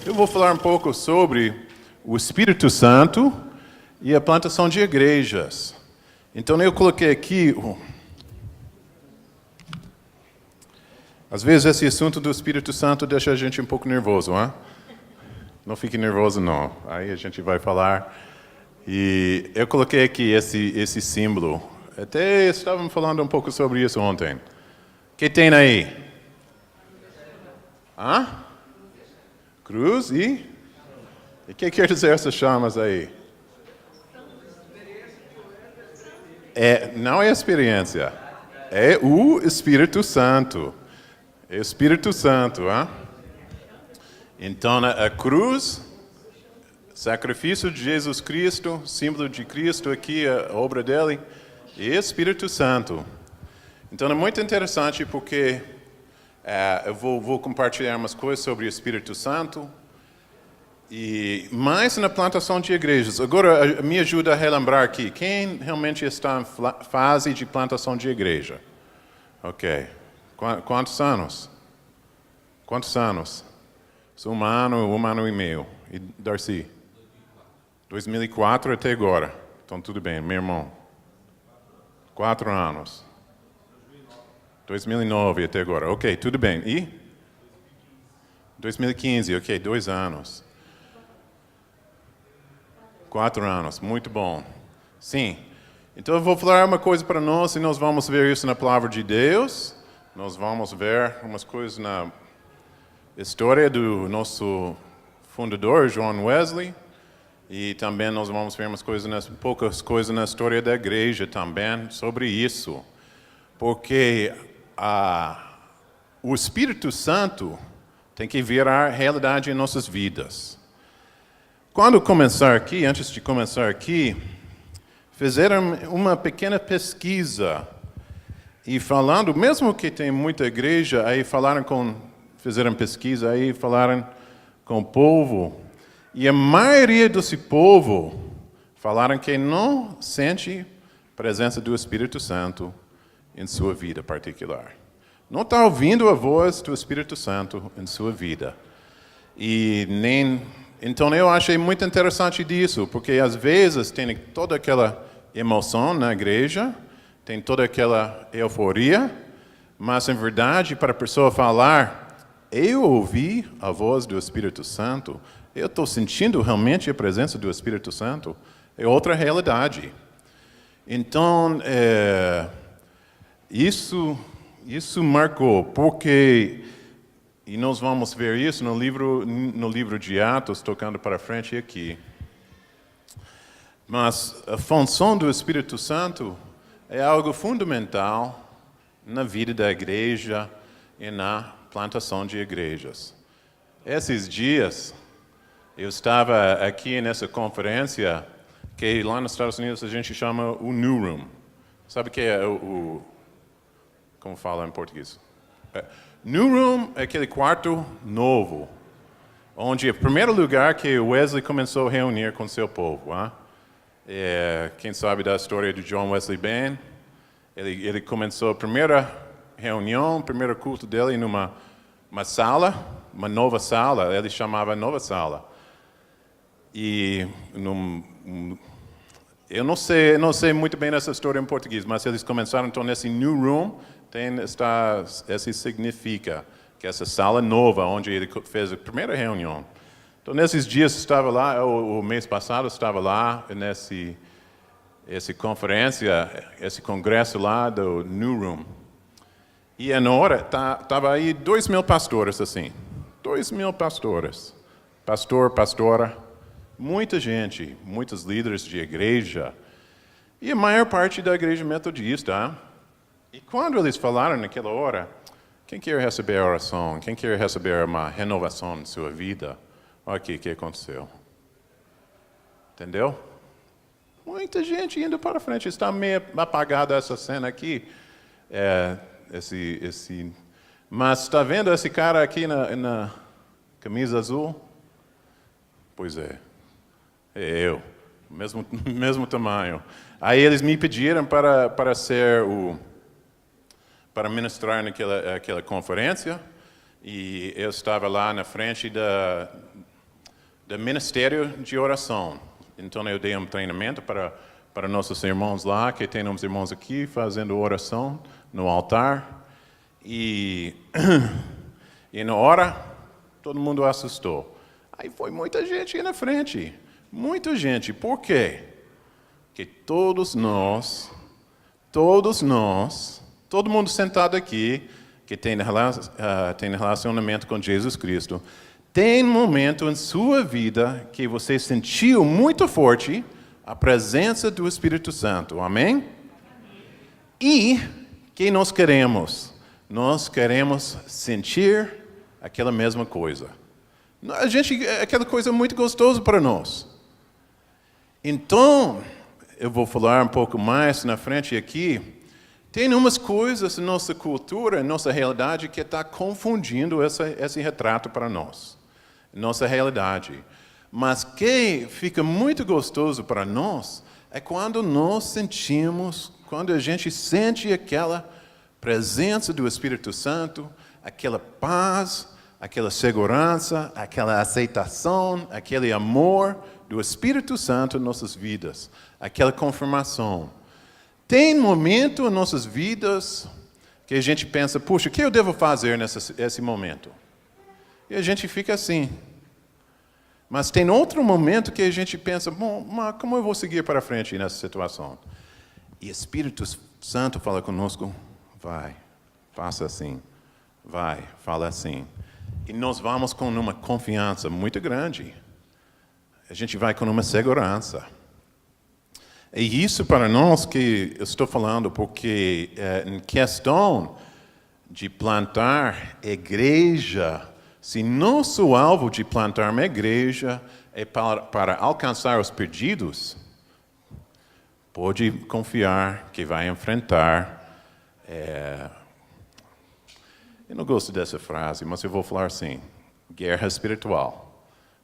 Eu vou falar um pouco sobre o Espírito Santo e a plantação de igrejas. Então eu coloquei aqui... Às vezes esse assunto do Espírito Santo deixa a gente um pouco nervoso, hein? Não fique nervoso não, aí a gente vai falar. E eu coloquei aqui esse símbolo. Até estávamos falando um pouco sobre isso ontem. O que tem aí? Hã? Cruz e? E o que quer dizer essas chamas aí? Não é experiência, é o Espírito Santo. É o Espírito Santo, hein? Então a cruz, sacrifício de Jesus Cristo, símbolo de Cristo aqui, a obra dele, e o Espírito Santo. Então é muito interessante porque eu vou compartilhar umas coisas sobre o Espírito Santo e mais na plantação de igrejas. Agora me ajuda a relembrar aqui, quem realmente está em fase de plantação de igreja? Ok. Quantos anos? Quantos anos? Um ano e meio. E Darcy? 2004 até agora. Então tudo bem, meu irmão. 4 anos. 2009 até agora. Ok, tudo bem. E? 2015, ok, 2 anos. 4 anos, muito bom. Sim. Então eu vou falar uma coisa para nós e nós vamos ver isso na palavra de Deus. Nós vamos ver umas coisas na história do nosso fundador, John Wesley. E também nós vamos ver poucas coisas na história da igreja também sobre isso. Porque o Espírito Santo tem que virar realidade em nossas vidas. Antes de começar aqui, fizeram uma pequena pesquisa. E falando, mesmo que tem muita igreja, aí fizeram pesquisa, aí falaram com o povo. E a maioria desse povo falaram que não sente a presença do Espírito Santo em sua vida particular. Não está ouvindo a voz do Espírito Santo em sua vida. Então eu achei muito interessante disso, porque às vezes tem toda aquela emoção na igreja, tem toda aquela euforia, mas, em verdade, para a pessoa falar, eu ouvi a voz do Espírito Santo, eu estou sentindo realmente a presença do Espírito Santo, é outra realidade. Então, isso marcou, porque, e nós vamos ver isso no livro de Atos, tocando para frente aqui, mas a função do Espírito Santo é algo fundamental na vida da igreja e na plantação de igrejas. Esses dias, eu estava aqui nessa conferência que lá nos Estados Unidos a gente chama o New Room. Sabe o que é como fala em português? New Room é aquele quarto novo, onde é o primeiro lugar que Wesley começou a reunir com seu povo. Quem sabe da história de John Wesley bem? Ele começou a primeira reunião, o primeiro culto dele numa sala, uma nova sala, ele chamava Nova Sala. E eu não sei muito bem essa história em português, mas eles começaram então nesse New Room, esse significa que essa sala nova, onde ele fez a primeira reunião. Então, nesses dias estava lá, o mês passado estava lá, essa conferência, esse congresso lá do New Room. E na hora, estava aí 2.000 pastores, assim. 2.000 pastores. Pastor, pastora, muita gente, muitos líderes de igreja. E a maior parte da igreja metodista. E quando eles falaram naquela hora, quem quer receber a oração? Quem quer receber uma renovação na sua vida? Olha aqui o que aconteceu. Entendeu? Muita gente indo para frente. Está meio apagada essa cena aqui. Mas está vendo esse cara aqui na camisa azul? Pois é eu. Mesmo tamanho. Aí eles me pediram para ministrar naquela conferência. E eu estava lá na frente do ministério de oração. Então, eu dei um treinamento para nossos irmãos lá, que tem uns irmãos aqui fazendo oração no altar. E na hora, todo mundo assustou. Aí foi muita gente aí na frente. Muita gente. Por quê? Porque todos nós, todo mundo sentado aqui, que tem relacionamento com Jesus Cristo, tem um momento em sua vida que você sentiu muito forte a presença do Espírito Santo. Amém? E que nós queremos? Nós queremos sentir aquela mesma coisa. Aquela coisa muito gostosa para nós. Então, eu vou falar um pouco mais na frente aqui. Tem umas coisas na nossa cultura, na nossa realidade, que está confundindo esse retrato para nós. Nossa realidade. Mas que fica muito gostoso para nós é quando nós sentimos, quando a gente sente aquela presença do Espírito Santo, aquela paz, aquela segurança, aquela aceitação, aquele amor do Espírito Santo em nossas vidas, aquela confirmação. Tem momento em nossas vidas que a gente pensa, puxa, o que eu devo fazer nesse momento? E a gente fica assim. Mas tem outro momento que a gente pensa, bom, mas como eu vou seguir para frente nessa situação? E o Espírito Santo fala conosco, vai, faça assim, vai, fala assim. E nós vamos com uma confiança muito grande. A gente vai com uma segurança. É isso para nós que eu estou falando, porque em questão de plantar igreja, se nosso alvo de plantar uma igreja é para alcançar os perdidos, pode confiar que vai enfrentar. Eu não gosto dessa frase, mas eu vou falar assim: guerra espiritual.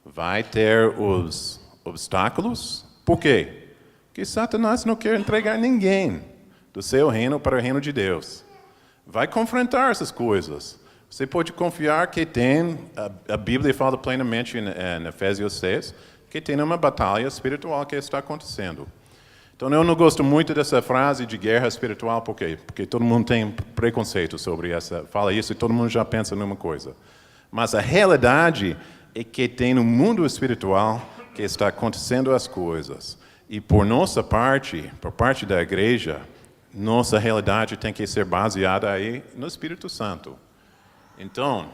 Vai ter os obstáculos. Por quê? Porque Satanás não quer entregar ninguém do seu reino para o reino de Deus. Vai confrontar essas coisas. Você pode confiar que tem, a Bíblia fala plenamente em Efésios 6, que tem uma batalha espiritual que está acontecendo. Então, eu não gosto muito dessa frase de guerra espiritual, por quê? Porque todo mundo tem preconceito sobre essa, fala isso e todo mundo já pensa numa coisa. Mas a realidade é que tem no mundo espiritual que está acontecendo as coisas. E por nossa parte, por parte da igreja, nossa realidade tem que ser baseada aí no Espírito Santo. Então,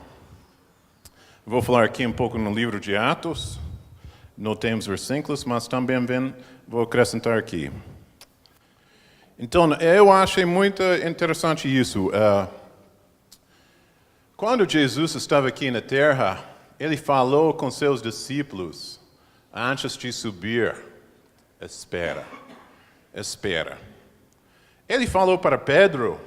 vou falar aqui um pouco no livro de Atos. Não temos versículos, mas também vou acrescentar aqui. Então, eu achei muito interessante isso. Quando Jesus estava aqui na terra, ele falou com seus discípulos, antes de subir, espera. Ele falou para Pedro,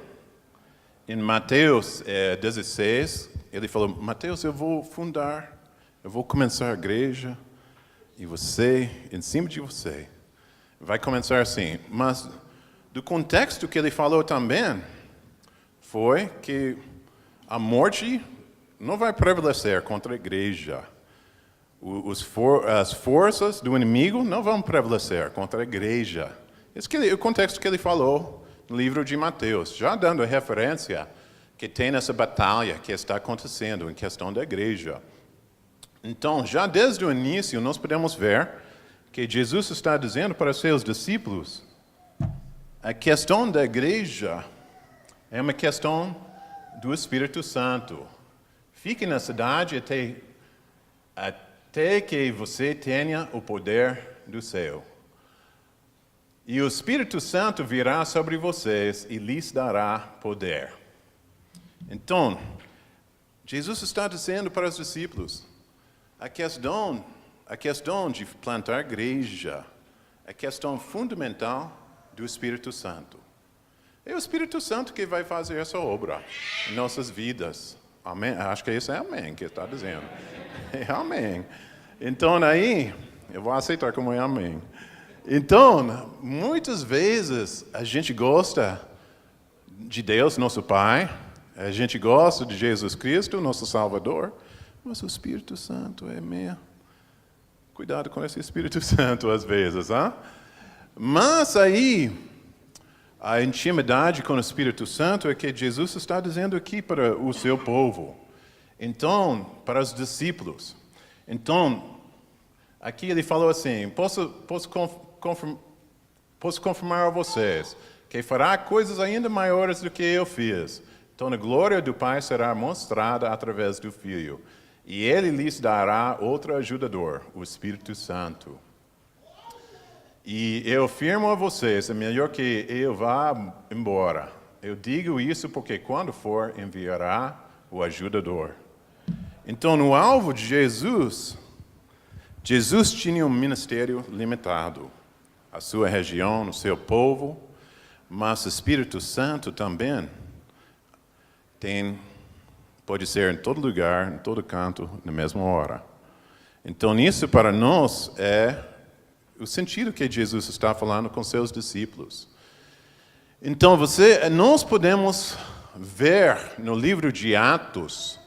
em Mateus 16, ele falou, Mateus, eu vou começar a igreja, e você, em cima de você, vai começar assim. Mas, do contexto que ele falou também, foi que a morte não vai prevalecer contra a igreja. As forças do inimigo não vão prevalecer contra a igreja. Esse é o contexto que ele falou no livro de Mateus, já dando referência que tem essa batalha que está acontecendo em questão da igreja. Então, já desde o início, nós podemos ver que Jesus está dizendo para seus discípulos, a questão da igreja é uma questão do Espírito Santo. Fique na cidade até que você tenha o poder do céu. E o Espírito Santo virá sobre vocês e lhes dará poder. Então, Jesus está dizendo para os discípulos, a questão de plantar igreja é a questão fundamental do Espírito Santo. É o Espírito Santo que vai fazer essa obra em nossas vidas. Amém? Acho que isso é amém que está dizendo. É amém. Então, aí, eu vou aceitar como é amém. Então, muitas vezes, a gente gosta de Deus, nosso Pai, a gente gosta de Jesus Cristo, nosso Salvador, mas o Espírito Santo é meio Cuidado com esse Espírito Santo às vezes, hein? Mas aí, a intimidade com o Espírito Santo é que Jesus está dizendo aqui para o seu povo. Então, para os discípulos. Então, aqui ele falou assim, posso confirmar a vocês que fará coisas ainda maiores do que eu fiz. Então, a glória do Pai será mostrada através do Filho. E ele lhes dará outro ajudador, o Espírito Santo. E eu afirmo a vocês, é melhor que eu vá embora. Eu digo isso porque quando for, enviará o ajudador. Então, no alvo de Jesus tinha um ministério limitado. A sua região, o seu povo, mas o Espírito Santo também pode ser em todo lugar, em todo canto, na mesma hora. Então, isso para nós é o sentido que Jesus está falando com seus discípulos. Então, nós podemos ver no livro de Atos,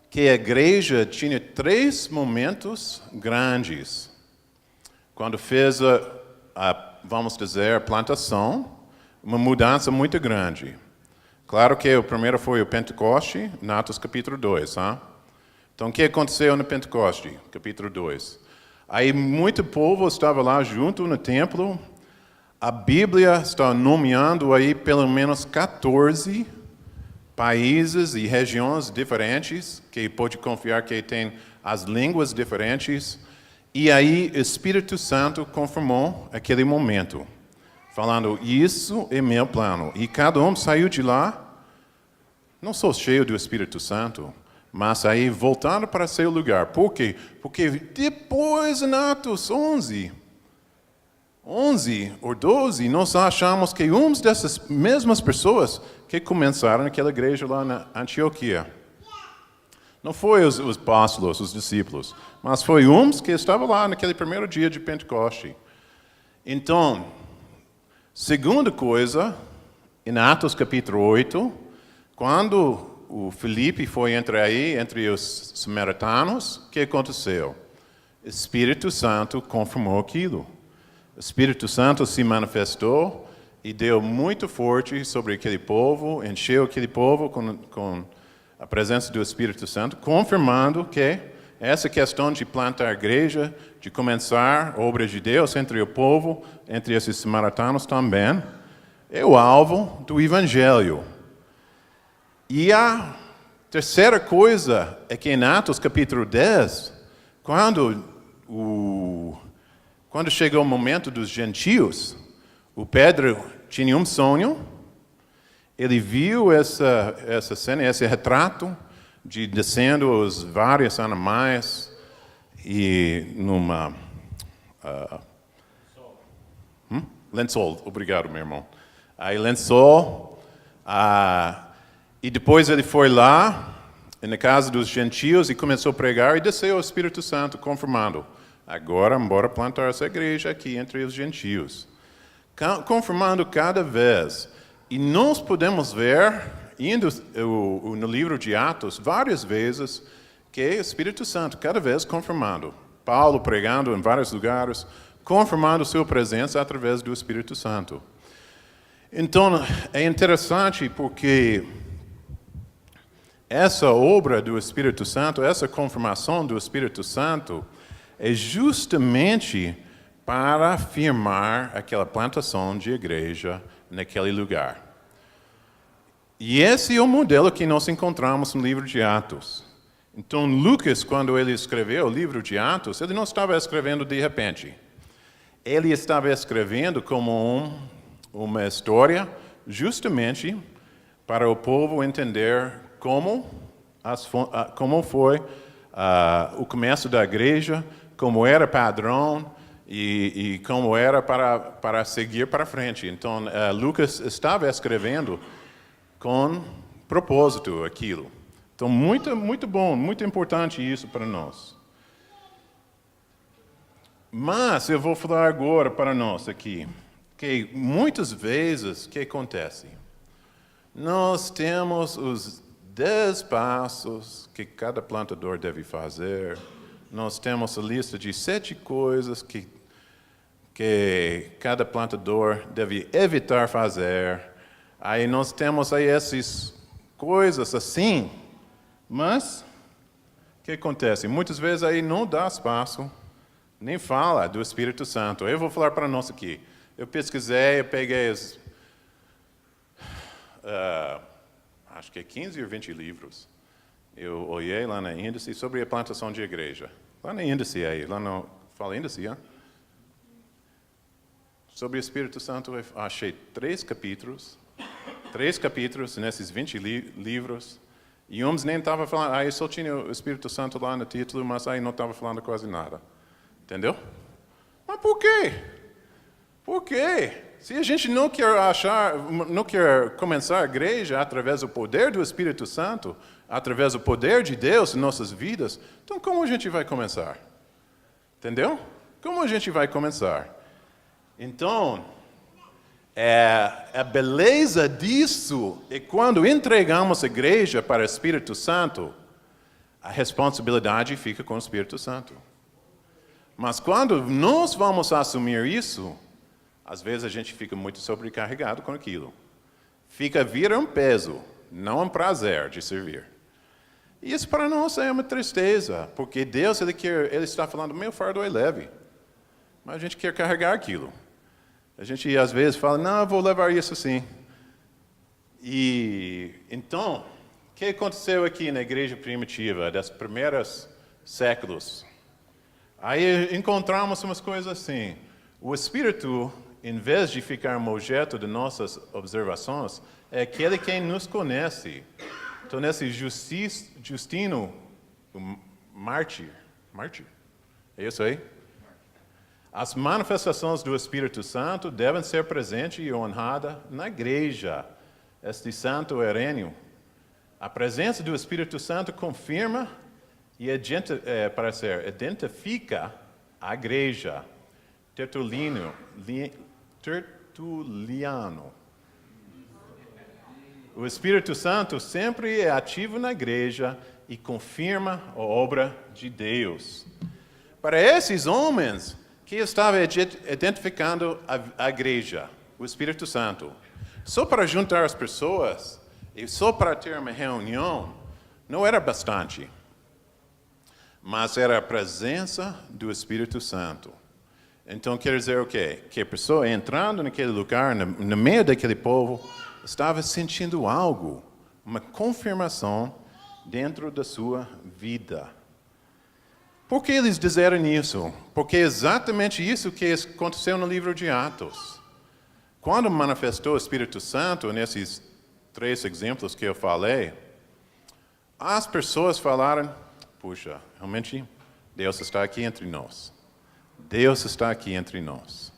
que a igreja tinha 3 momentos grandes. Quando fez vamos dizer, plantação, uma mudança muito grande. Claro que o primeiro foi o Pentecoste, em Atos capítulo 2. Hein? Então, o que aconteceu no Pentecoste, capítulo 2? Aí, muito povo estava lá junto no templo. A Bíblia está nomeando aí pelo menos 14 países e regiões diferentes, que pode confiar que tem as línguas diferentes. E aí, o Espírito Santo confirmou aquele momento, falando, isso é meu plano. E cada um saiu de lá, não só cheio do Espírito Santo, mas aí voltando para seu lugar. Por quê? Porque depois, em Atos 11 ou 12, nós achamos que umas dessas mesmas pessoas que começaram aquela igreja lá na Antioquia. Não foi os apóstolos, os discípulos, mas foi uns que estavam lá naquele primeiro dia de Pentecoste. Então, segunda coisa, em Atos capítulo 8, quando o Filipe foi entre os samaritanos, o que aconteceu? O Espírito Santo confirmou aquilo. O Espírito Santo se manifestou e deu muito forte sobre aquele povo, encheu aquele povo com a presença do Espírito Santo, confirmando que essa questão de plantar a igreja, de começar a obra de Deus entre o povo, entre esses samaritanos também, é o alvo do Evangelho. E a terceira coisa é que em Atos capítulo 10, quando chegou o momento dos gentios, o Pedro tinha um sonho, ele viu essa cena, esse retrato de descendo os vários animais e numa lençol, obrigado, meu irmão. Aí lençol, e depois ele foi lá na casa dos gentios e começou a pregar e desceu o Espírito Santo, confirmando. Agora, bora plantar essa igreja aqui entre os gentios. Confirmando cada vez. E nós podemos ver, indo no livro de Atos, várias vezes, que o Espírito Santo, cada vez confirmando. Paulo pregando em vários lugares, confirmando sua presença através do Espírito Santo. Então, é interessante porque essa obra do Espírito Santo, essa confirmação do Espírito Santo, é justamente para afirmar aquela plantação de igreja naquele lugar. E esse é o modelo que nós encontramos no livro de Atos. Então, Lucas, quando ele escreveu o livro de Atos, ele não estava escrevendo de repente. Ele estava escrevendo como uma história justamente para o povo entender como foi o começo da igreja, como era padrão e como era para seguir para frente. Então, Lucas estava escrevendo com propósito aquilo. Então, muito bom, muito importante isso para nós. Mas eu vou falar agora para nós aqui, que muitas vezes o que acontece? Nós temos os 10 passos que cada plantador deve fazer, nós temos a lista de 7 coisas que cada plantador deve evitar fazer. Aí nós temos aí essas coisas assim, mas o que acontece? Muitas vezes aí não dá espaço, nem fala do Espírito Santo. Eu vou falar para nós aqui. Eu pesquisei, eu peguei acho que 15 ou 20 livros. Eu olhei lá na índice sobre a plantação de igreja. Lá na índice aí, fala índice, hein? Sobre o Espírito Santo, eu achei 3 capítulos nesses 20 livros, e uns nem estavam falando, aí só tinha o Espírito Santo lá no título, mas aí não estava falando quase nada. Entendeu? Mas por quê? Por quê? Se a gente não quer começar a igreja através do poder do Espírito Santo, através do poder de Deus em nossas vidas, então como a gente vai começar? Entendeu? Como a gente vai começar? Então, a beleza disso é quando entregamos a igreja para o Espírito Santo, a responsabilidade fica com o Espírito Santo. Mas quando nós vamos assumir isso, às vezes a gente fica muito sobrecarregado com aquilo. Vira um peso, não um prazer de servir. E isso para nós é uma tristeza, porque Deus ele está falando, meu fardo é leve. Mas a gente quer carregar aquilo. A gente às vezes fala, não, eu vou levar isso sim. E então, o que aconteceu aqui na igreja primitiva, das primeiros séculos? Aí encontramos umas coisas assim. O Espírito, em vez de ficar um objeto de nossas observações, é aquele quem nos conhece. Então, nesse Justino, o mártir, é isso aí? As manifestações do Espírito Santo devem ser presentes e honradas na igreja. Este Santo Herênio. A presença do Espírito Santo confirma e identifica a igreja. Tertuliano. O Espírito Santo sempre é ativo na igreja e confirma a obra de Deus. Para esses homens que estavam identificando a igreja, o Espírito Santo, só para juntar as pessoas e só para ter uma reunião, não era bastante. Mas era a presença do Espírito Santo. Então, quer dizer o quê? Que a pessoa entrando naquele lugar, no meio daquele povo, estava sentindo algo, uma confirmação dentro da sua vida. Por que eles disseram isso? Porque é exatamente isso que aconteceu no livro de Atos. Quando manifestou o Espírito Santo, nesses 3 exemplos que eu falei, as pessoas falaram, puxa, realmente Deus está aqui entre nós. Deus está aqui entre nós.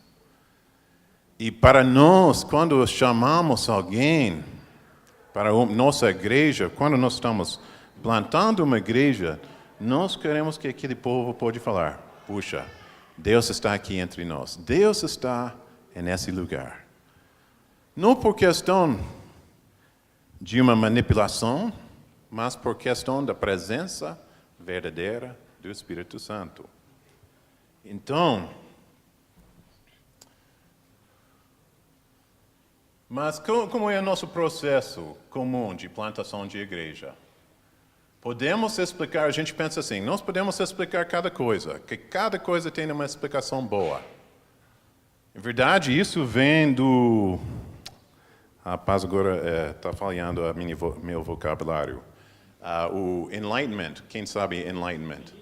E para nós, quando chamamos alguém para a nossa igreja, quando nós estamos plantando uma igreja, nós queremos que aquele povo pode falar, puxa, Deus está aqui entre nós. Deus está nesse lugar. Não por questão de uma manipulação, mas por questão da presença verdadeira do Espírito Santo. Então, mas como é o nosso processo comum de plantação de igreja? Podemos explicar, a gente pensa assim, nós podemos explicar cada coisa, que cada coisa tem uma explicação boa. Em verdade, isso vem do... A paz agora está falhando meu vocabulário. O Enlightenment, quem sabe Enlightenment?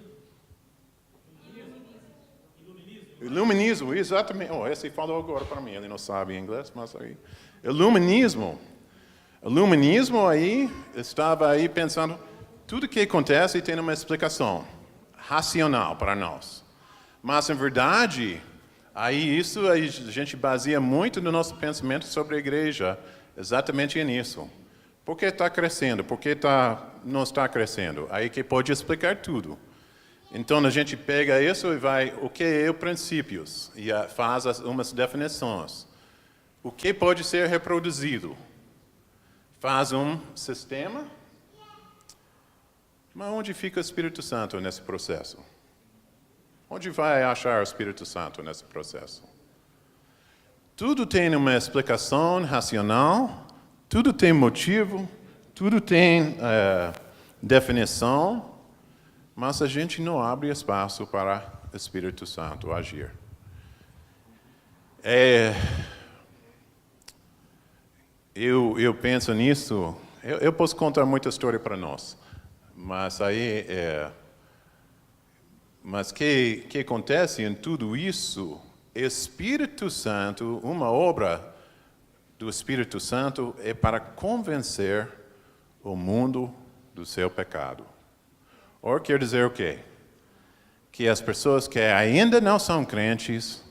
Iluminismo, exatamente. Esse falou agora para mim, ele não sabe inglês, mas aí... Iluminismo. Iluminismo aí, estava aí pensando... Tudo que acontece tem uma explicação racional para nós. Mas, em verdade, aí a gente baseia muito no nosso pensamento sobre a igreja, exatamente nisso. Por que está crescendo? Por que não está crescendo? Aí que pode explicar tudo. Então, a gente pega isso e vai, o que é o princípios? E faz umas definições. O que pode ser reproduzido? Faz um sistema. Mas onde fica o Espírito Santo nesse processo? Onde vai achar o Espírito Santo nesse processo? Tudo tem uma explicação racional, tudo tem motivo, tudo tem definição, mas a gente não abre espaço para o Espírito Santo agir. Eu penso nisso, eu posso contar muita história para nós, mas aí mas que acontece em tudo isso, Espírito Santo, uma obra do Espírito Santo é para convencer o mundo do seu pecado. Ou quer dizer o quê? Que as pessoas que ainda não são crentes,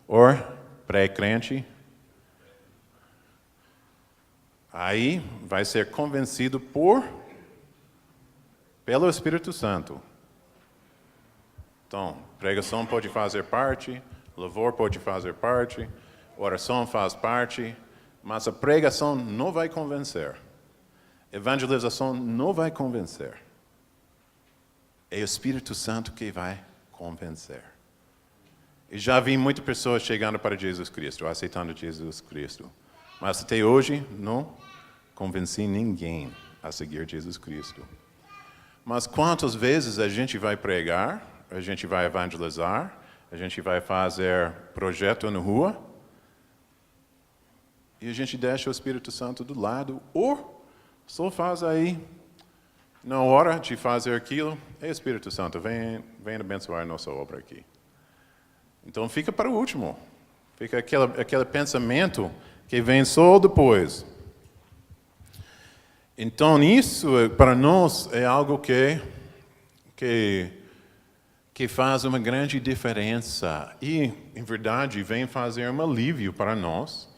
ou pré-crente, aí vai ser convencido pelo Espírito Santo. Então, pregação pode fazer parte, louvor pode fazer parte, oração faz parte, mas a pregação não vai convencer. Evangelização não vai convencer. É o Espírito Santo que vai convencer. E já vi muitas pessoas chegando para Jesus Cristo, aceitando Jesus Cristo. Mas até hoje não convenci ninguém a seguir Jesus Cristo. Mas quantas vezes a gente vai pregar, a gente vai evangelizar, a gente vai fazer projeto na rua, e a gente deixa o Espírito Santo do lado, ou só faz aí, na hora de fazer aquilo, Espírito Santo, vem abençoar nossa obra aqui. Então fica para o último, fica aquele pensamento que vem só depois. Então isso, para nós, é algo que faz uma grande diferença e, em verdade, vem fazer um alívio para nós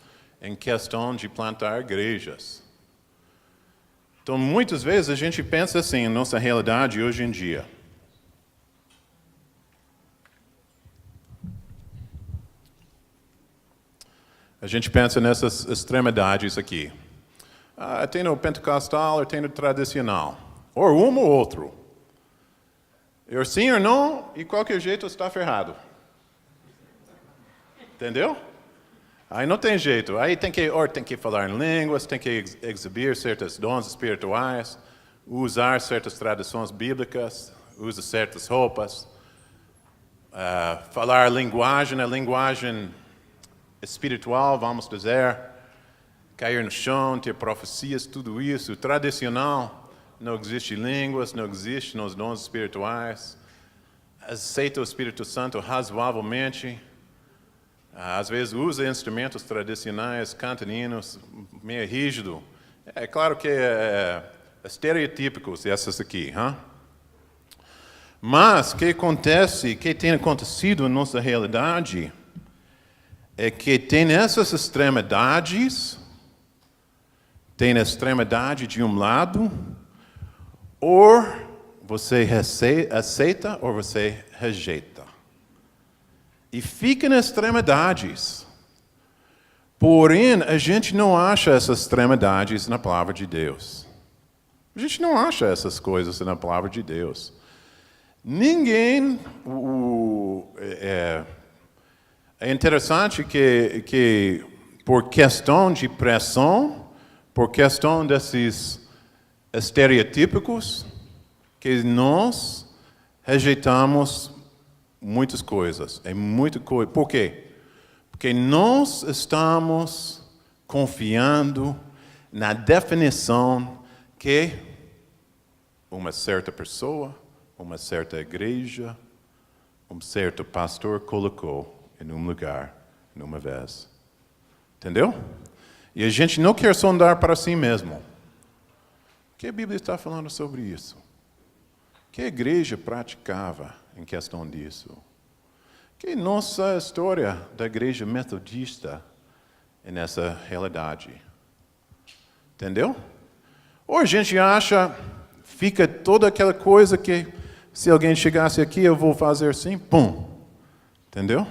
em questão de plantar igrejas. Então, muitas vezes a gente pensa assim, em nossa realidade hoje em dia. A gente pensa nessas extremidades aqui. Tem o pentecostal, tem o tradicional. Ou um ou outro. Eu sim ou não, e qualquer jeito está ferrado. Entendeu? Aí não tem jeito. Aí tem que falar em línguas, tem que exibir certos dons espirituais, usar certas tradições bíblicas, usar certas roupas, falar a linguagem espiritual, vamos dizer, cair no chão, ter profecias, tudo isso. Tradicional. Não existe línguas, não existe nos dons espirituais. Aceita o Espírito Santo razoavelmente. Às vezes usa instrumentos tradicionais, canta hinos, meio rígido. É claro que estereotípicos essas aqui. Mas o que tem acontecido na nossa realidade é que tem essas extremidades, tem a extremidade de um lado, ou você aceita ou você rejeita. E fica nas extremidades. Porém, a gente não acha essas extremidades na palavra de Deus. A gente não acha essas coisas na palavra de Deus. Ninguém... É interessante que por questão de pressão, por questão desses estereotípicos, que nós rejeitamos muitas coisas. Por quê? Porque nós estamos confiando na definição que uma certa pessoa, uma certa igreja, um certo pastor colocou em um lugar, numa vez. Entendeu? E a gente não quer sondar para si mesmo. O que a Bíblia está falando sobre isso? O que a igreja praticava em questão disso? Que nossa história da igreja metodista é nessa realidade? Entendeu? Ou a gente acha, fica toda aquela coisa que se alguém chegasse aqui, eu vou fazer assim, pum. Entendeu?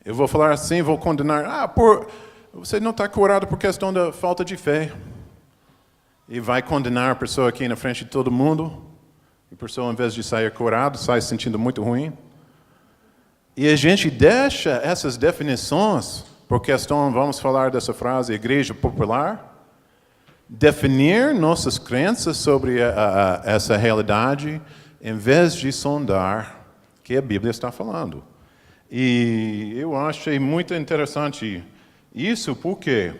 Eu vou falar assim, vou condenar. Você não está curado por questão da falta de fé. E vai condenar a pessoa aqui na frente de todo mundo. E a pessoa, em vez de sair curado, sai se sentindo muito ruim. E a gente deixa essas definições, por questão, vamos falar dessa frase, igreja popular, definir nossas crenças sobre essa realidade, em vez de sondar o que a Bíblia está falando. E eu achei muito interessante isso, por quê?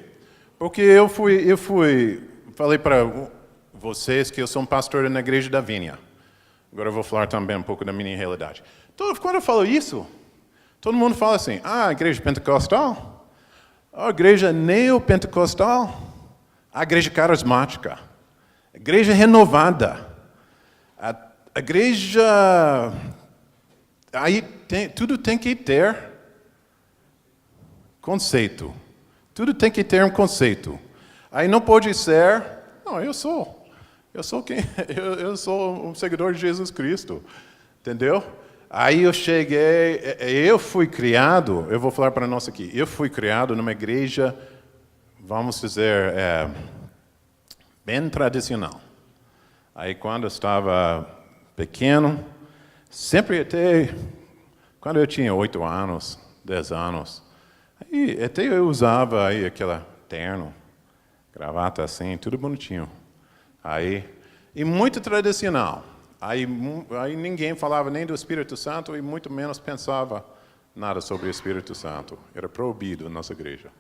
Porque eu falei para vocês que eu sou um pastor na igreja da Vinha. Agora eu vou falar também um pouco da minha realidade. Então, quando eu falo isso, todo mundo fala assim, igreja pentecostal? A igreja neopentecostal? A igreja carismática? A igreja renovada? A igreja... Aí tudo tem que ter conceito. Tudo tem que ter um conceito. Aí não pode ser... Não, eu sou um seguidor de Jesus Cristo. Entendeu? Aí eu fui criado, eu vou falar para nós aqui, eu fui criado numa igreja, vamos dizer, bem tradicional. Aí quando eu estava pequeno, sempre até, quando eu tinha 8 anos, 10 anos, aí até eu usava aí aquela terno, gravata assim, tudo bonitinho. Aí, e muito tradicional. Aí ninguém falava nem do Espírito Santo e muito menos pensava nada sobre o Espírito Santo. Era proibido na nossa igreja.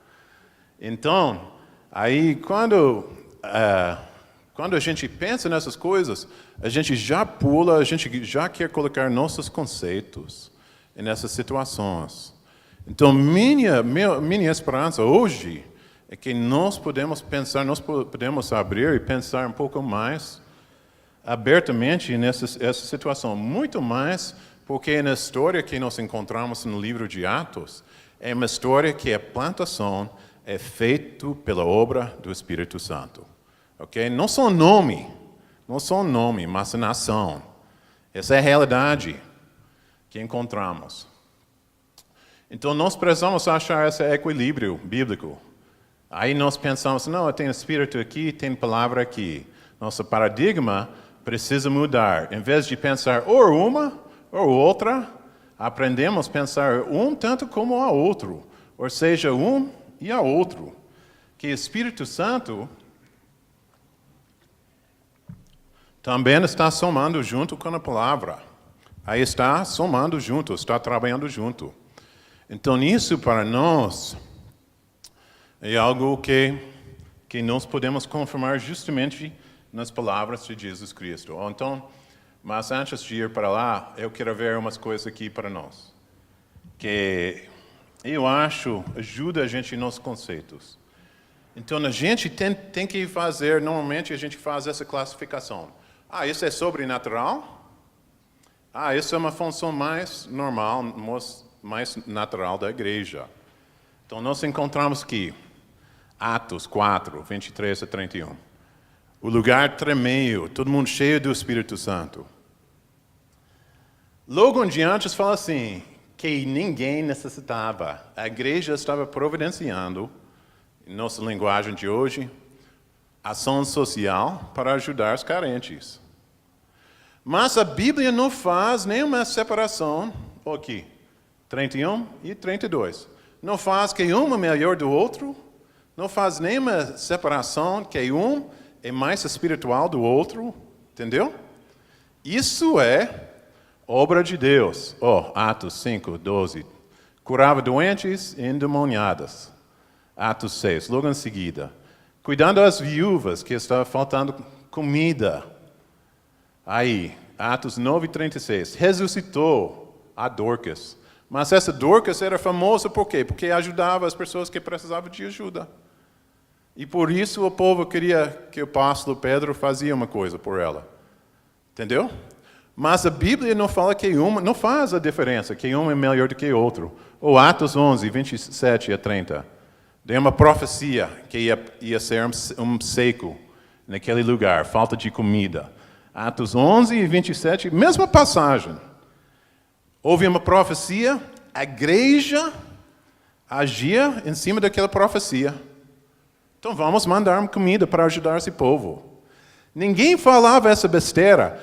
Então, aí quando a gente pensa nessas coisas, a gente já pula, a gente já quer colocar nossos conceitos nessas situações. Então, minha esperança hoje é que nós podemos pensar, nós podemos abrir e pensar um pouco mais abertamente nessa situação. Muito mais porque na história que nós encontramos no livro de Atos, é uma história que a plantação é feita pela obra do Espírito Santo. Okay? Não só nome, mas a ação. Essa é a realidade que encontramos. Então nós precisamos achar esse equilíbrio bíblico. Aí nós pensamos, não, tem Espírito aqui, tem palavra aqui. Nosso paradigma precisa mudar. Em vez de pensar ou uma ou outra, aprendemos a pensar um tanto como a outro. Ou seja, um e a outro. Que o Espírito Santo também está somando junto com a palavra. Aí está somando junto, está trabalhando junto. Então isso para nós é algo que nós podemos confirmar justamente nas palavras de Jesus Cristo. Então, mas antes de ir para lá, eu quero ver umas coisas aqui para nós. Que eu acho ajuda a gente nos conceitos. Então, a gente tem que fazer, normalmente a gente faz essa classificação. Isso é sobrenatural? Isso é uma função mais normal, mais natural da igreja. Então, nós encontramos aqui, Atos 4, 23 a 31. O lugar tremeu, todo mundo cheio do Espírito Santo. Logo em diante, fala assim, que ninguém necessitava. A igreja estava providenciando, em nossa linguagem de hoje, ação social para ajudar os carentes. Mas a Bíblia não faz nenhuma separação, aqui, 31 e 32. Não faz que um é melhor do outro, não faz nenhuma separação que um é mais espiritual do outro, entendeu? Isso é obra de Deus. Atos 5, 12. Curava doentes e endemoniadas. Atos 6, logo em seguida. Cuidando das viúvas que estava faltando comida. Aí, Atos 9, 36. Ressuscitou a Dorcas. Mas essa Dorcas era famosa por quê? Porque ajudava as pessoas que precisavam de ajuda. E por isso o povo queria que o apóstolo Pedro fazia uma coisa por ela. Entendeu? Mas a Bíblia não fala que não faz a diferença, que um é melhor do que o outro. Ou Atos 11, 27 a 30. Tem uma profecia que ia ser um seco naquele lugar, falta de comida. Atos 11 e 27, mesma passagem. Houve uma profecia, a igreja agia em cima daquela profecia. Então vamos mandar comida para ajudar esse povo. Ninguém falava essa besteira.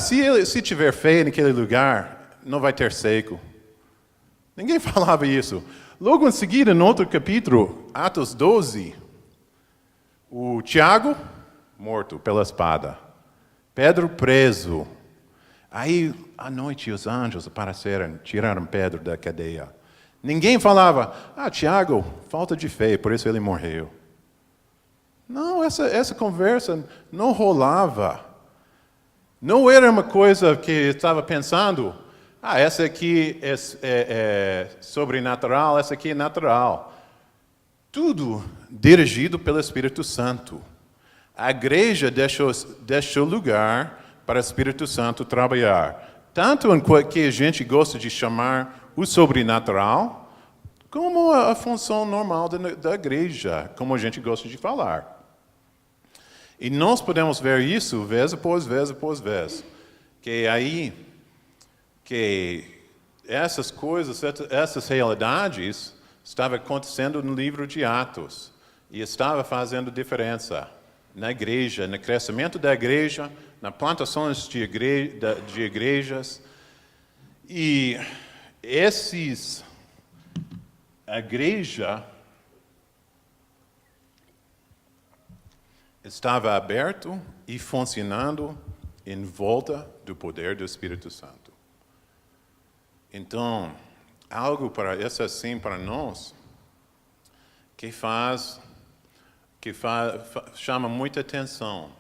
Se tiver fé naquele lugar, não vai ter seco. Ninguém falava isso. Logo em seguida, no outro capítulo, Atos 12, o Tiago, morto pela espada. Pedro preso. Aí, à noite, os anjos apareceram, tiraram Pedro da cadeia. Ninguém falava, Tiago, falta de fé, por isso ele morreu. Não, essa conversa não rolava. Não era uma coisa que estava pensando, essa aqui é sobrenatural, essa aqui é natural. Tudo dirigido pelo Espírito Santo. A igreja deixou lugar para o Espírito Santo trabalhar. Tanto em que a gente gosta de chamar o sobrenatural, como a função normal da igreja, como a gente gosta de falar. E nós podemos ver isso vez após vez após vez. Que essas coisas, essas realidades estavam acontecendo no livro de Atos. E estava fazendo diferença na igreja, no crescimento da igreja, na plantação de igrejas. E a igreja estava aberto e funcionando em volta do poder do Espírito Santo. Então, algo assim para nós que chama muita atenção.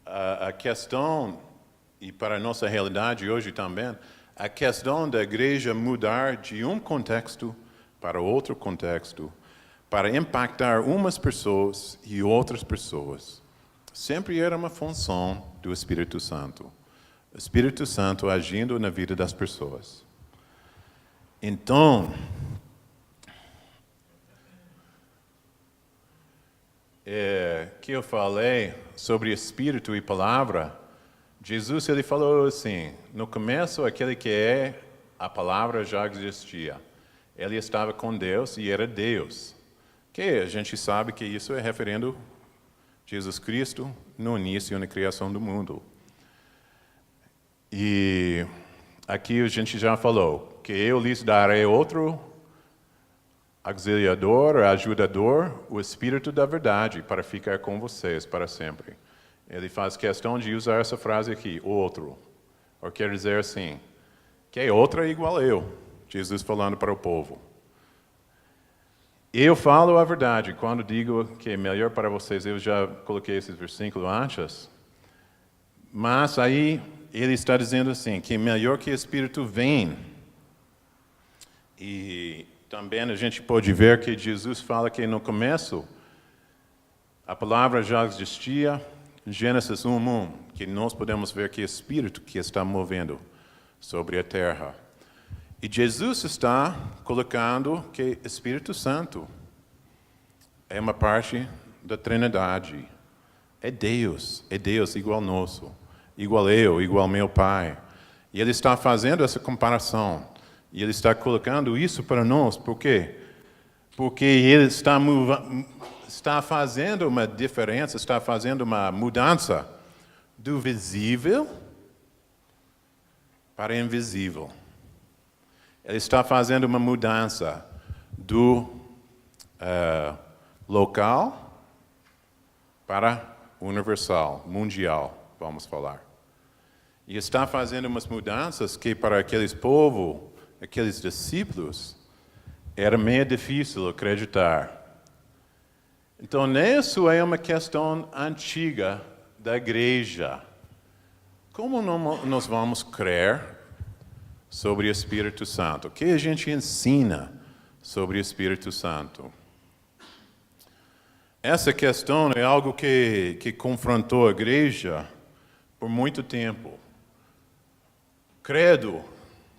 A questão, e para a nossa realidade hoje também, a questão da igreja mudar de um contexto para outro contexto, para impactar umas pessoas e outras pessoas. Sempre era uma função do Espírito Santo. O Espírito Santo agindo na vida das pessoas. Então, que eu falei sobre Espírito e Palavra, Jesus ele falou assim, no começo aquele que é a Palavra já existia. Ele estava com Deus e era Deus. Que a gente sabe que isso é referindo Jesus Cristo no início na criação do mundo. E aqui a gente já falou que eu lhes darei outro auxiliador, ajudador, o Espírito da verdade, para ficar com vocês para sempre. Ele faz questão de usar essa frase aqui, outro. Ou quer dizer assim, que é outra igual a eu. Jesus falando para o povo. Eu falo a verdade quando digo que é melhor para vocês. Eu já coloquei esse versículo antes. Mas aí ele está dizendo assim, que é melhor que o Espírito venha. E também a gente pode ver que Jesus fala que no começo a palavra já existia, Gênesis 1:1, que nós podemos ver que é o Espírito que está movendo sobre a terra. E Jesus está colocando que o Espírito Santo é uma parte da Trindade. É Deus igual nosso, igual eu, igual meu Pai. E Ele está fazendo essa comparação. E Ele está colocando isso para nós. Por quê? Porque Ele está fazendo uma diferença, está fazendo uma mudança do visível para o invisível. Ele está fazendo uma mudança do local para universal, mundial, vamos falar. E está fazendo umas mudanças que para aqueles povos, aqueles discípulos, era meio difícil acreditar. Então, isso é uma questão antiga da igreja. Como nós vamos crer sobre o Espírito Santo? O que a gente ensina sobre o Espírito Santo? Essa questão é algo que confrontou a igreja por muito tempo. Credo,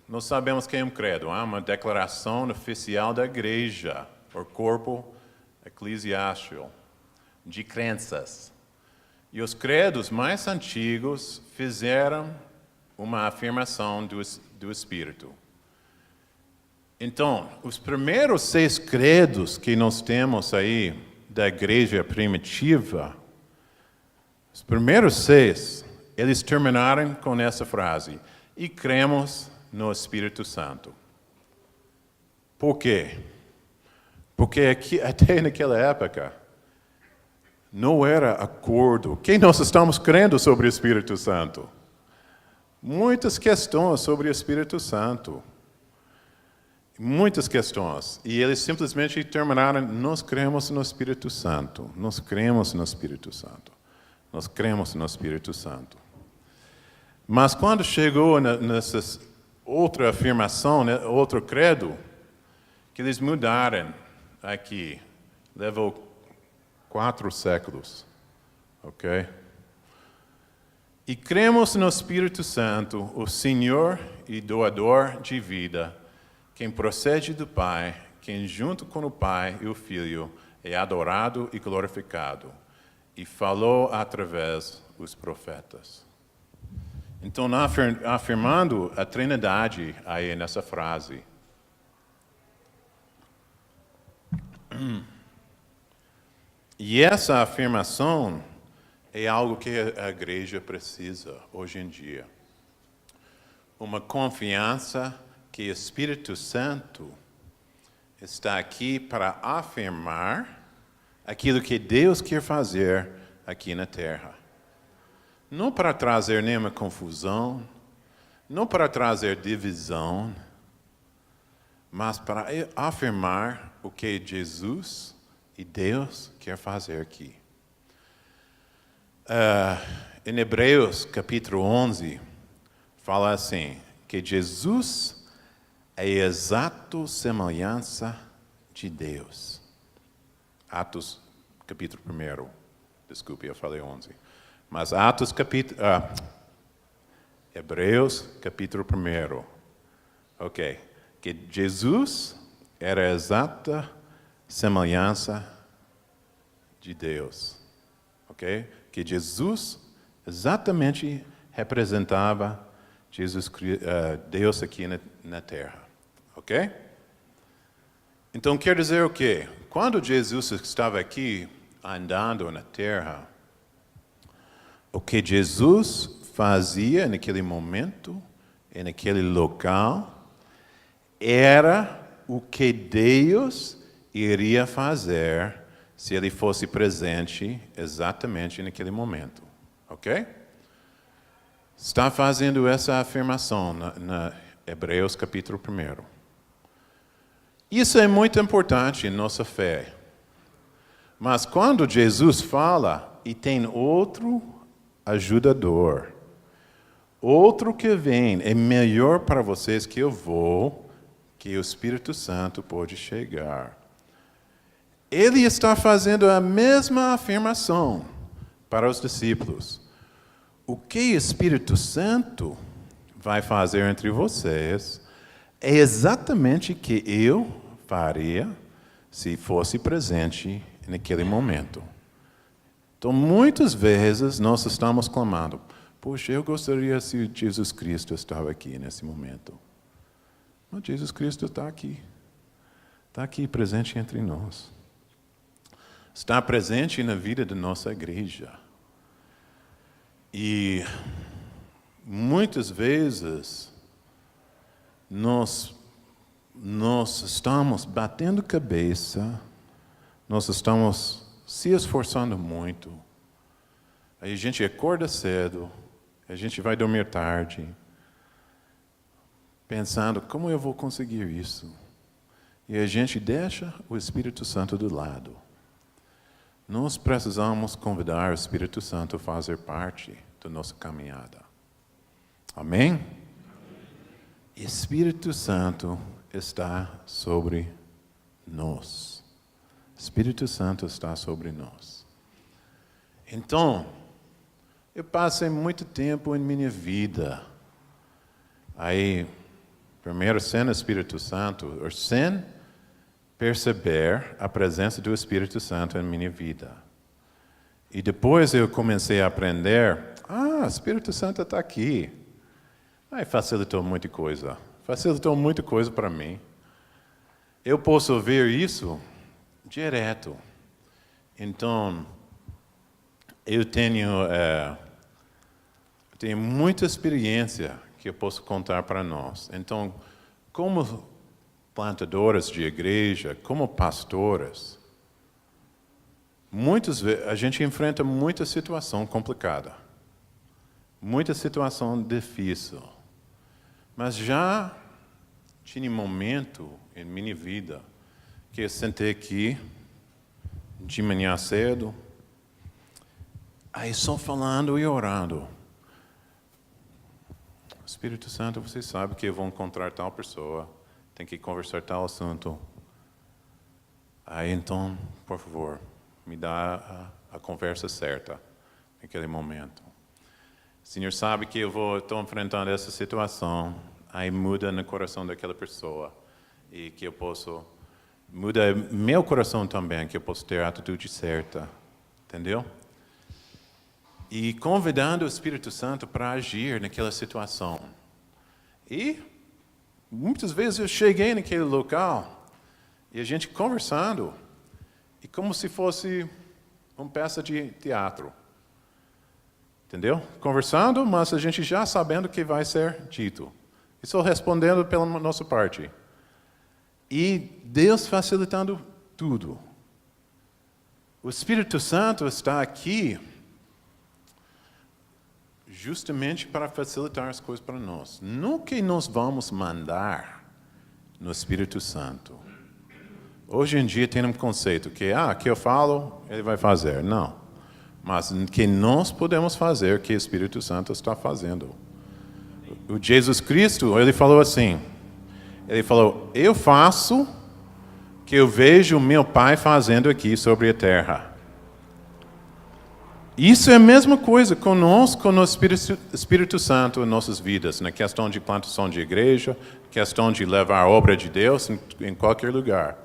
nós sabemos que é um credo, uma declaração oficial da igreja, o corpo eclesiástico, de crenças. E os credos mais antigos fizeram uma afirmação do Espírito. Então, os primeiros 6 credos que nós temos aí da igreja primitiva, os primeiros 6, eles terminaram com essa frase, e cremos no Espírito Santo. Por quê? Porque até naquela época não era acordo. O que nós estamos crendo sobre o Espírito Santo? Muitas questões sobre o Espírito Santo. Muitas questões. E eles simplesmente terminaram, nós cremos no Espírito Santo. Nós cremos no Espírito Santo. Nós cremos no Espírito Santo. Mas quando chegou nessa outra afirmação, outro credo, que eles mudaram aqui, levou 4 séculos, ok? E cremos no Espírito Santo, o Senhor e doador de vida, quem procede do Pai, quem junto com o Pai e o Filho é adorado e glorificado, e falou através dos profetas. Então, afirmando a Trindade aí nessa frase. E essa afirmação é algo que a igreja precisa hoje em dia. Uma confiança que o Espírito Santo está aqui para afirmar aquilo que Deus quer fazer aqui na terra. Não para trazer nenhuma confusão, não para trazer divisão, mas para afirmar o que Jesus e Deus quer fazer aqui. Em Hebreus capítulo 11, fala assim, que Jesus é a exata semelhança de Deus. Atos capítulo 1, desculpe, eu falei 11. Mas Hebreus capítulo 1, ok. Que Jesus era a exata semelhança de Deus, ok? Que Jesus exatamente representava Deus aqui na terra, ok? Então quer dizer o quê? Quando Jesus estava aqui andando na terra, o que Jesus fazia naquele momento e naquele local era o que Deus iria fazer se ele fosse presente exatamente naquele momento. Ok? Está fazendo essa afirmação na Hebreus capítulo 1. Isso é muito importante em nossa fé. Mas quando Jesus fala e tem outro ajudador, outro que vem, é melhor para vocês que eu vou, que o Espírito Santo pode chegar. Ele está fazendo a mesma afirmação para os discípulos. O que o Espírito Santo vai fazer entre vocês é exatamente o que eu faria se fosse presente naquele momento. Então, muitas vezes nós estamos clamando, poxa, eu gostaria se Jesus Cristo estava aqui nesse momento. Mas Jesus Cristo está aqui presente entre nós. Está presente na vida da nossa igreja. E muitas vezes nós estamos batendo cabeça, nós estamos se esforçando muito. Aí a gente acorda cedo, a gente vai dormir tarde, pensando, como eu vou conseguir isso? E a gente deixa o Espírito Santo do lado. Nós precisamos convidar o Espírito Santo a fazer parte da nossa caminhada. Amém? Espírito Santo está sobre nós. Espírito Santo está sobre nós. Então, eu passei muito tempo em minha vida aí, primeiro sem o Espírito Santo, ou sem perceber a presença do Espírito Santo em minha vida. E depois eu comecei a aprender, o Espírito Santo está aqui. Aí facilitou muita coisa para mim. Eu posso ver isso direto. Então, eu tenho muita experiência que eu posso contar para nós. Então, como plantadoras de igreja, como pastoras, muitas vezes a gente enfrenta muita situação complicada, muita situação difícil. Mas já tinha um momento em minha vida que eu sentei aqui, de manhã cedo, aí só falando e orando. Espírito Santo, você sabe que eu vou encontrar tal pessoa, tem que conversar tal assunto. Aí então, por favor, me dá a conversa certa naquele momento. O Senhor sabe que eu estou enfrentando essa situação, aí muda no coração daquela pessoa e que eu posso, muda meu coração também, que eu posso ter a atitude certa, entendeu? E convidando o Espírito Santo para agir naquela situação. E muitas vezes eu cheguei naquele local e a gente conversando, e como se fosse uma peça de teatro. Entendeu? Conversando, mas a gente já sabendo o que vai ser dito. E só respondendo pela nossa parte. E Deus facilitando tudo. O Espírito Santo está aqui justamente para facilitar as coisas para nós. Não que nós vamos mandar no Espírito Santo. Hoje em dia tem um conceito que, que eu falo, ele vai fazer. Não. Mas que nós podemos fazer o que o Espírito Santo está fazendo. O Jesus Cristo, ele falou assim, ele falou, eu faço o que eu vejo meu Pai fazendo aqui sobre a terra. Isso é a mesma coisa conosco no Espírito Santo em nossas vidas, na questão de plantação de igreja, questão de levar a obra de Deus em qualquer lugar.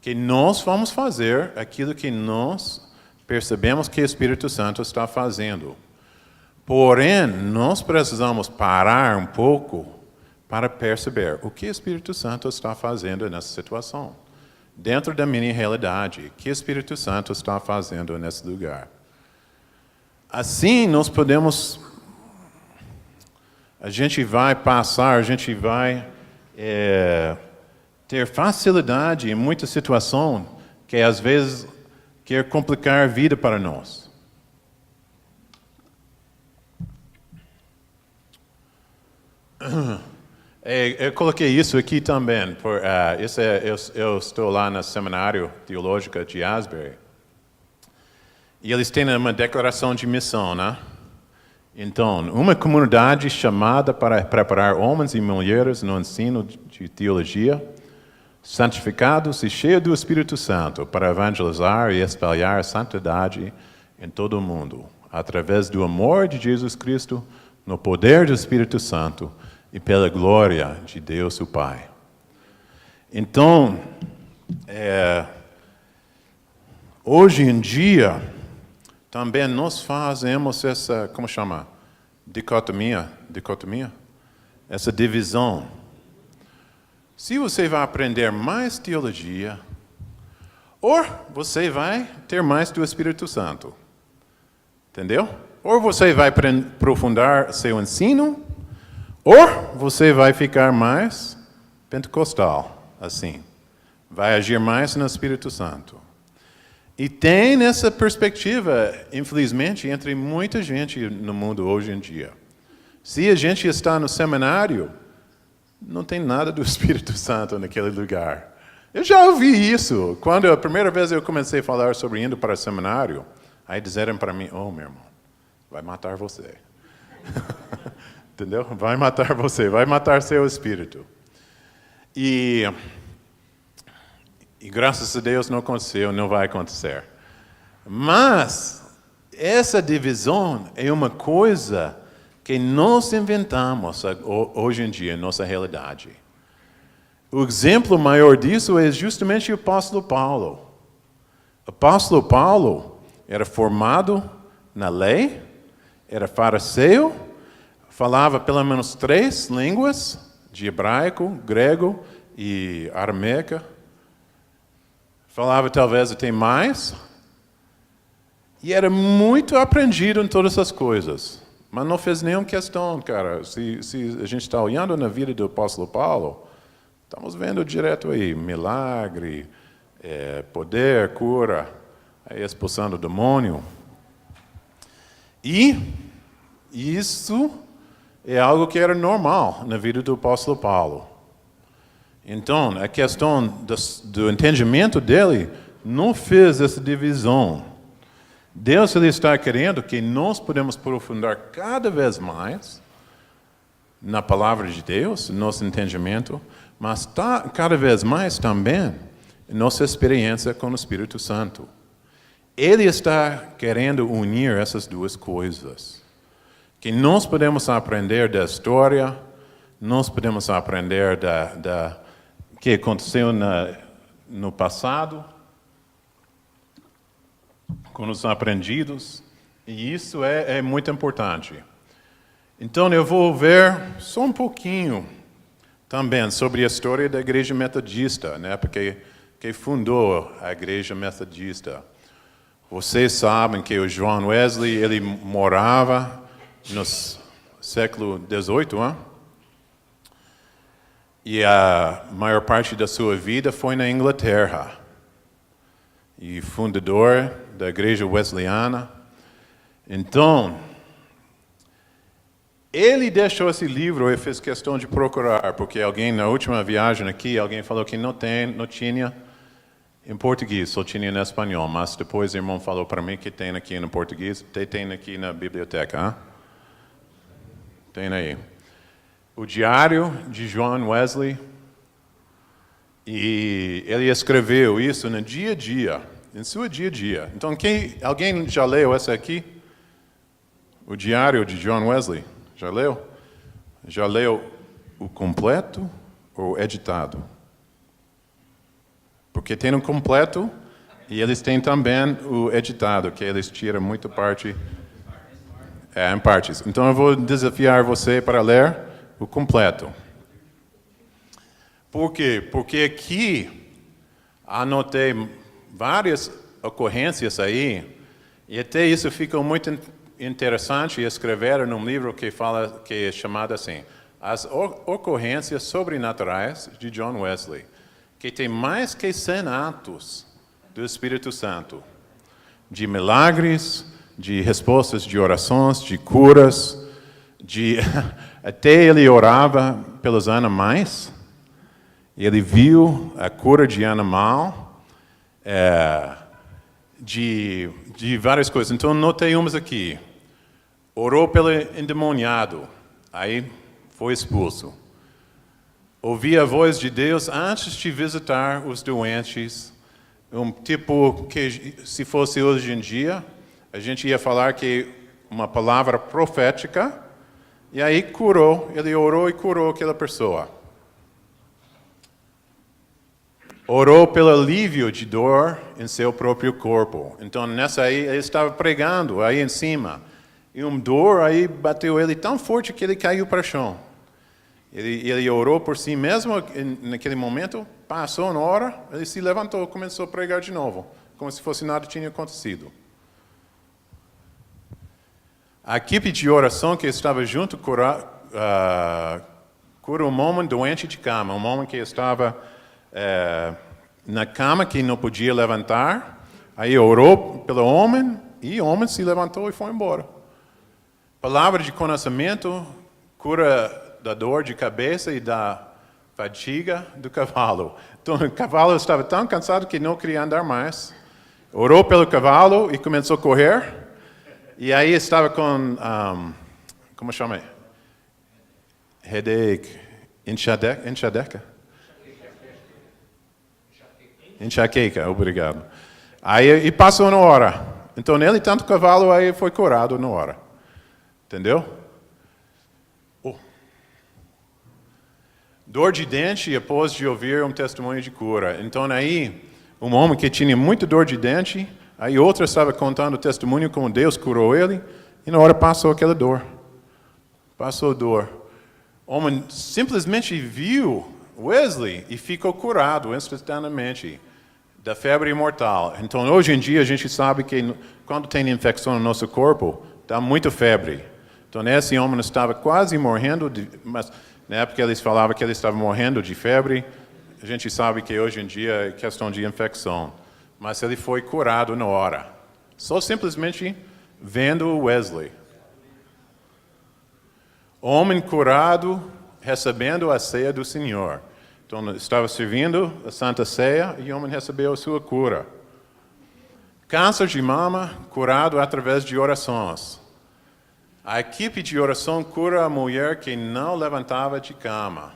Que nós vamos fazer aquilo que nós percebemos que o Espírito Santo está fazendo. Porém, nós precisamos parar um pouco para perceber o que o Espírito Santo está fazendo nessa situação. Dentro da minha realidade, o que o Espírito Santo está fazendo nesse lugar. Assim, nós podemos... A gente vai ter facilidade em muita situação que às vezes quer complicar a vida para nós. Eu coloquei isso aqui também. Eu estou lá no Seminário Teológico de Asbury. E eles têm uma declaração de missão, né? Então, uma comunidade chamada para preparar homens e mulheres no ensino de teologia, santificados e cheios do Espírito Santo, para evangelizar e espalhar a santidade em todo o mundo, através do amor de Jesus Cristo, no poder do Espírito Santo e pela glória de Deus o Pai. Então, hoje em dia, também nós fazemos essa, como chama? Dicotomia? Essa divisão. Se você vai aprender mais teologia, ou você vai ter mais do Espírito Santo. Entendeu? Ou você vai aprofundar seu ensino, ou você vai ficar mais pentecostal, assim. Vai agir mais no Espírito Santo. E tem essa perspectiva, infelizmente, entre muita gente no mundo hoje em dia. Se a gente está no seminário, não tem nada do Espírito Santo naquele lugar. Eu já ouvi isso. Quando a primeira vez eu comecei a falar sobre indo para o seminário, aí disseram para mim, meu irmão, vai matar você. Entendeu? Vai matar você, vai matar seu espírito. E graças a Deus não aconteceu, não vai acontecer. Mas essa divisão é uma coisa que nós inventamos hoje em dia, em nossa realidade. O exemplo maior disso é justamente o apóstolo Paulo. O apóstolo Paulo era formado na lei, era fariseu, falava pelo menos 3 línguas, de hebraico, grego e aramaica. Falava talvez até mais. E era muito aprendido em todas essas coisas. Mas não fez nenhuma questão, cara. Se a gente está olhando na vida do apóstolo Paulo, Estamos vendo direto aí, milagre, poder, cura, aí expulsando o demônio. E isso é algo que era normal na vida do apóstolo Paulo. Então, a questão do entendimento dele não fez essa divisão. Deus ele está querendo que nós podemos aprofundar cada vez mais na palavra de Deus, no nosso entendimento, mas cada vez mais também em nossa experiência com o Espírito Santo. Ele está querendo unir essas duas coisas. Que nós podemos aprender da história, nós podemos aprender da que aconteceu no passado, com os aprendidos, e isso é muito importante. Então eu vou ver só um pouquinho também sobre a história da Igreja Metodista, né? Porque quem fundou a Igreja Metodista. Vocês sabem que o John Wesley ele morava no século XVIII, hein? E a maior parte da sua vida foi na Inglaterra. E fundador da Igreja Wesleyana. Então, ele deixou esse livro e fez questão de procurar, porque alguém na última viagem aqui, alguém falou que não tinha em português, só tinha em espanhol, mas depois o irmão falou para mim que tem aqui no português, tem aqui na biblioteca, hein? Tem aí. O Diário de John Wesley, e ele escreveu isso no dia a dia, em seu dia a dia. Então, alguém já leu essa aqui? O Diário de John Wesley? Já leu? Já leu o completo ou editado? Porque tem um completo e eles têm também o editado, que eles tiram muita parte em partes. Então eu vou desafiar você para ler o completo. Por quê? Porque aqui anotei várias ocorrências aí, e até isso ficou muito interessante escrever num livro que é chamado assim, As Ocorrências Sobrenaturais de John Wesley, que tem mais que 100 atos do Espírito Santo, de milagres, de respostas de orações, de curas, até ele orava pelos animais, ele viu a cura de animal, de várias coisas. Então, notei umas aqui. Orou pelo endemoniado, aí foi expulso. Ouvia a voz de Deus antes de visitar os doentes, um tipo que, se fosse hoje em dia, a gente ia falar que uma palavra profética, e aí curou, ele orou e curou aquela pessoa. Orou pelo alívio de dor em seu próprio corpo. Então, nessa aí, ele estava pregando aí em cima. E uma dor aí bateu ele tão forte que ele caiu para o chão. Ele orou por si mesmo naquele momento, passou uma hora, ele se levantou, começou a pregar de novo, como se fosse nada tinha acontecido. A equipe de oração que estava junto curou um homem doente de cama, um homem que estava na cama que não podia levantar, aí orou pelo homem, e o homem se levantou e foi embora. Palavra de conhecimento, cura da dor de cabeça e da fadiga do cavalo. Então, o cavalo estava tão cansado que não queria andar mais. Orou pelo cavalo e começou a correr. E aí estava com, como chama? Headache, enxaqueca? Enxaqueca, obrigado. Aí passou uma hora. Então, nele, tanto cavalo, aí foi curado na hora. Entendeu? Dor de dente após de ouvir um testemunho de cura. Então, aí, um homem que tinha muita dor de dente, aí outro estava contando o testemunho como Deus curou ele, e na hora passou aquela dor. Passou dor. O homem simplesmente viu Wesley e ficou curado instantaneamente da febre mortal. Então, hoje em dia, a gente sabe que quando tem infecção no nosso corpo, dá muita febre. Então, esse homem estava quase morrendo, mas na época eles falavam que ele estava morrendo de febre, a gente sabe que hoje em dia é questão de infecção, mas ele foi curado na hora. Só simplesmente vendo Wesley. Homem curado, recebendo a ceia do Senhor. Então, estava servindo a Santa Ceia e o homem recebeu a sua cura. Câncer de mama, curado através de orações. A equipe de oração cura a mulher que não levantava de cama.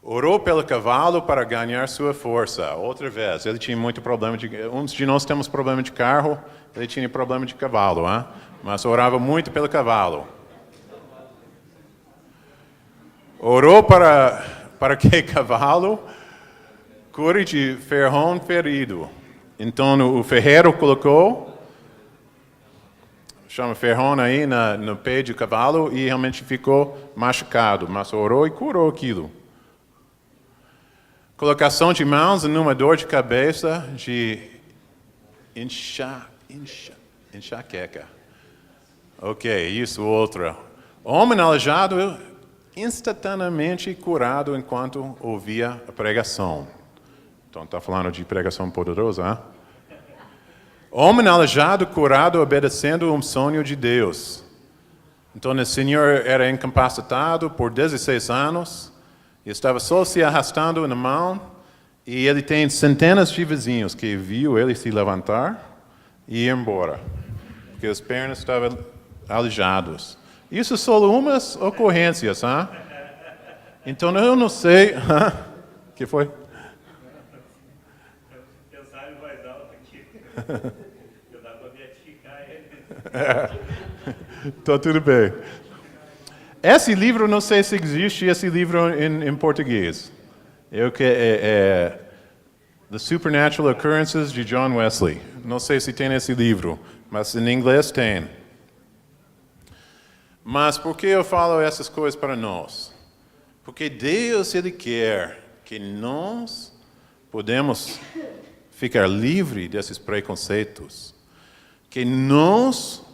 Orou pelo cavalo para ganhar sua força. Outra vez, ele tinha muito problema de... Uns de nós temos problema de carro, ele tinha problema de cavalo, hein? Mas orava muito pelo cavalo. Orou para que cavalo cure de ferrão ferido. Então o ferreiro colocou, chama ferrão aí no pé do cavalo e realmente ficou machucado. Mas orou e curou aquilo. Colocação de mãos numa dor de cabeça de enxaqueca. Ok, isso, outra. Homem aleijado instantaneamente curado enquanto ouvia a pregação. Então, está falando de pregação poderosa, hein? Homem aleijado curado obedecendo um sonho de Deus. Então, o Senhor era incapacitado por 16 anos, e estava só se arrastando na mão, e ele tem centenas de vizinhos que viu ele se levantar e ir embora, porque as pernas estavam aleijadas. Isso são umas ocorrências, hein? Então eu não sei. O que foi? Pensar em voz alta aqui. Eu dá para beatificar ele. Então tudo bem. Esse livro, não sei se existe esse livro em português. The Supernatural Occurrences de John Wesley. Não sei se tem esse livro, mas em inglês tem. Mas por que eu falo essas coisas para nós? Porque Deus, Ele quer que nós podemos ficar livres desses preconceitos. Que nós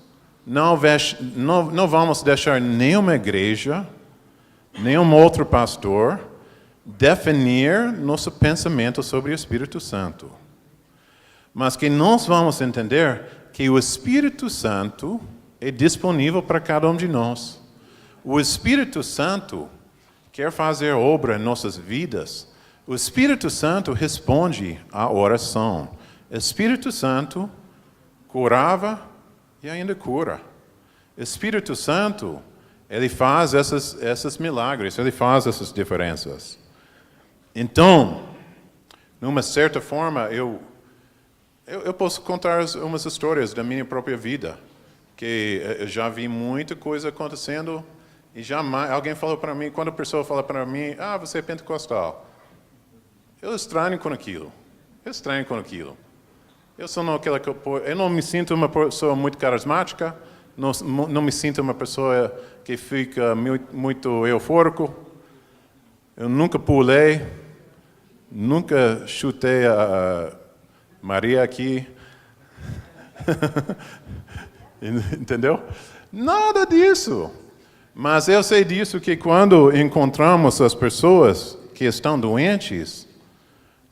não vamos deixar nenhuma igreja, nenhum outro pastor, definir nosso pensamento sobre o Espírito Santo. Mas que nós vamos entender que o Espírito Santo é disponível para cada um de nós. O Espírito Santo quer fazer obra em nossas vidas. O Espírito Santo responde à oração. O Espírito Santo curava e ainda cura. O Espírito Santo, ele faz esses milagres, ele faz essas diferenças. Então, numa certa forma, eu posso contar umas histórias da minha própria vida, que eu já vi muita coisa acontecendo e jamais alguém falou para mim, quando a pessoa fala para mim, você é pentecostal. Eu estranho com aquilo. Eu não me sinto uma pessoa muito carismática, não me sinto uma pessoa que fica muito eufórico. Eu nunca pulei, nunca chutei a Maria aqui. Entendeu? Nada disso. Mas eu sei disso que quando encontramos as pessoas que estão doentes,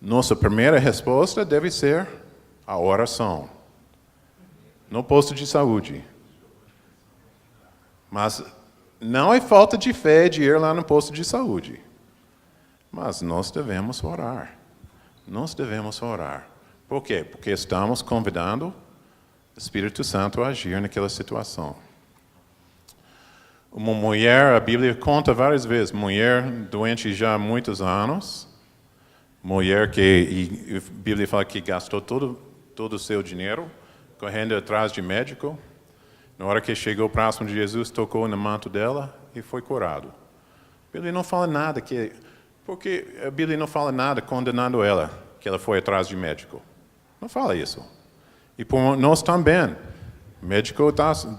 nossa primeira resposta deve ser a oração. No posto de saúde. Mas não é falta de fé de ir lá no posto de saúde. Mas nós devemos orar. Por quê? Porque estamos convidando o Espírito Santo a agir naquela situação. Uma mulher, a Bíblia conta várias vezes, mulher doente já há muitos anos, mulher que a Bíblia fala que gastou todo o seu dinheiro correndo atrás de médico. Na hora que chegou próximo de Jesus, tocou no manto dela e foi curado. A Bíblia não fala nada porque a Bíblia não fala nada condenando ela, que ela foi atrás de médico. Não fala isso. E por nós também.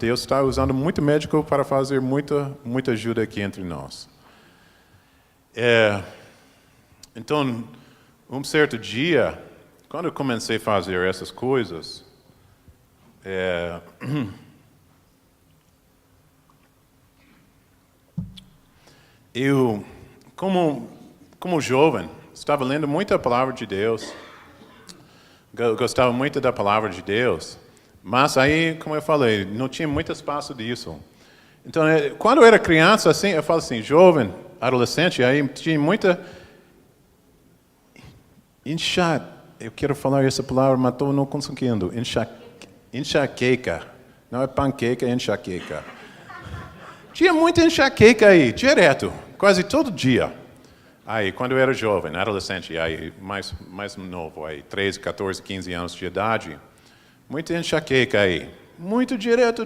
Deus está usando muito médico para fazer muita ajuda aqui entre nós. Então, um certo dia, quando eu comecei a fazer essas coisas, como como jovem, estava lendo muita palavra de Deus. Gostava muito da palavra de Deus. Mas aí, como eu falei, não tinha muito espaço disso. Então, quando eu era criança, assim, eu falo assim, jovem, adolescente, aí tinha muita... Eu quero falar essa palavra, mas estou não conseguindo. Enxaqueca. Não é panqueca, é enxaqueca. Tinha muita enxaqueca aí, direto, quase todo dia. Aí, quando eu era jovem, adolescente, aí mais novo, aí 13, 14, 15 anos de idade, muita enxaqueca aí. Muito direto.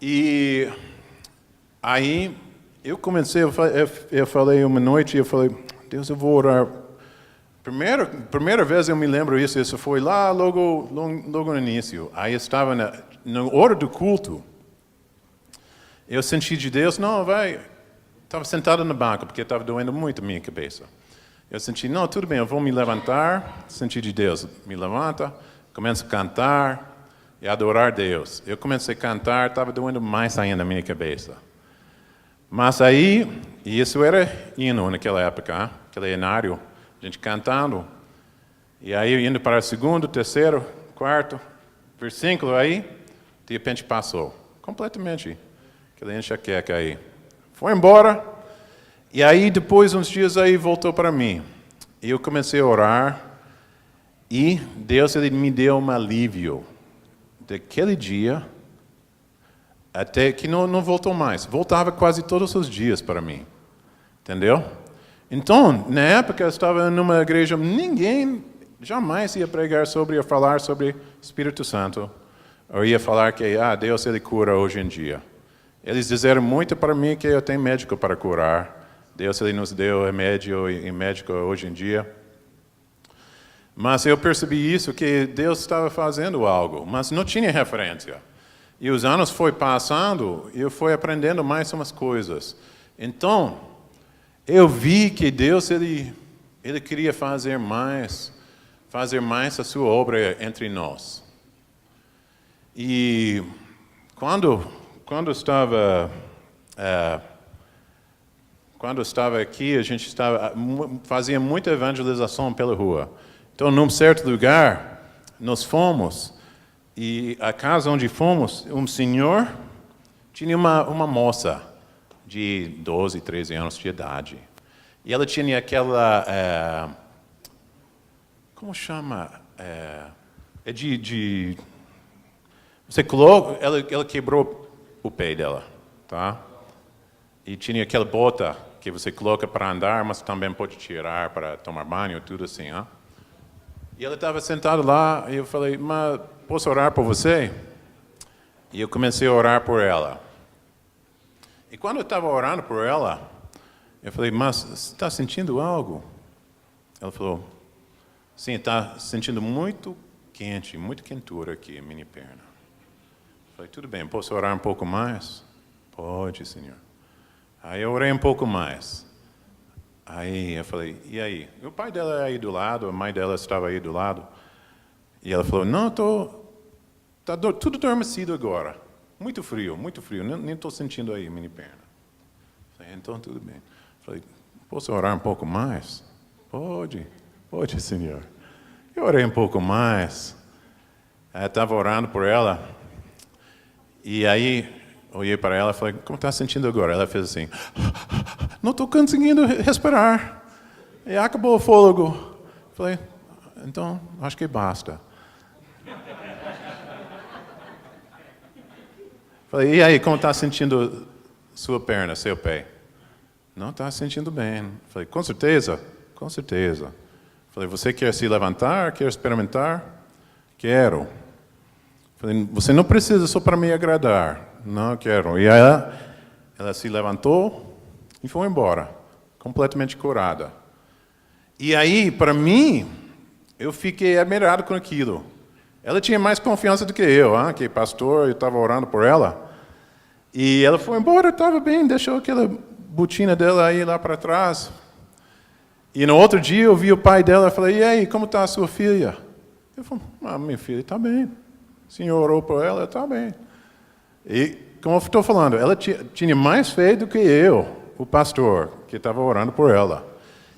E aí, eu comecei, eu falei uma noite, eu falei, Deus, eu vou orar. Primeira vez eu me lembro isso foi lá logo no início. Aí eu estava na hora do culto. Eu senti de Deus, não, vai. Estava sentado na banca, porque estava doendo muito a minha cabeça. Eu senti, não, tudo bem, eu vou me levantar. Senti de Deus, me levanta, começo a cantar e adorar Deus. Eu comecei a cantar, estava doendo mais ainda a minha cabeça. Mas aí, e isso era hino naquela época, aquele hinário, a gente cantando. E aí, indo para o segundo, terceiro, quarto versículo aí, de repente passou. Completamente. Aquele enxaqueca aí. Foi embora. E aí, depois, uns dias aí, voltou para mim. E eu comecei a orar. E Deus, Ele me deu um alívio. Daquele dia, até que não voltou mais. Voltava quase todos os dias para mim. Entendeu? Então, na época, eu estava numa igreja, ninguém jamais ia pregar ia falar sobre Espírito Santo. Ou ia falar que, Deus, Ele cura hoje em dia. Eles disseram muito para mim que eu tenho médico para curar. Deus, Ele nos deu remédio e médico hoje em dia. Mas eu percebi isso, que Deus estava fazendo algo, mas não tinha referência. E os anos foi passando e eu fui aprendendo mais umas coisas. Então, eu vi que Deus, Ele queria fazer mais a sua obra entre nós. E quando estava aqui, a gente fazia muita evangelização pela rua. Então, num certo lugar, nós fomos, e a casa onde fomos, um senhor tinha uma moça de 12, 13 anos de idade. E ela tinha aquela... como chama? Você coloca... Ela quebrou o pé dela, tá? E tinha aquela bota que você coloca para andar, mas também pode tirar para tomar banho, tudo assim, ó. E ela estava sentada lá, e eu falei, mas posso orar por você? E eu comecei a orar por ela. E quando eu estava orando por ela, eu falei, mas você está sentindo algo? Ela falou, sim, está sentindo muito quente, muito quentura aqui, a minha perna. Eu falei, tudo bem, posso orar um pouco mais? Pode, Senhor. Aí eu orei um pouco mais. Aí eu falei, e aí? O pai dela é aí do lado, a mãe dela estava aí do lado. E ela falou, não, está tudo adormecido agora. Muito frio, nem estou sentindo aí a minha perna. Falei, então tudo bem. Falei, posso orar um pouco mais? Pode, Senhor. Eu orei um pouco mais. Eu estava orando por ela. E aí, olhei para ela e falei, como está sentindo agora? Ela fez assim, não estou conseguindo respirar. E acabou o fôlego. Falei, então, acho que basta. Falei, e aí, como está sentindo sua perna, seu pé? Não está sentindo bem. Falei, com certeza? Com certeza. Falei, você quer se levantar? Quer experimentar? Quero. Falei, você não precisa só para me agradar. Não quero. E ela se levantou e foi embora, completamente curada. E aí, para mim, eu fiquei admirado com aquilo. Ela tinha mais confiança do que eu, que pastor, eu estava orando por ela. E ela foi embora, estava bem, deixou aquela botina dela aí lá para trás. E no outro dia eu vi o pai dela e falei, e aí, como está a sua filha? Eu falei, minha filha está bem. O senhor orou por ela, está bem. E, como eu estou falando, ela tinha mais fé do que eu, o pastor, porque estava orando por ela.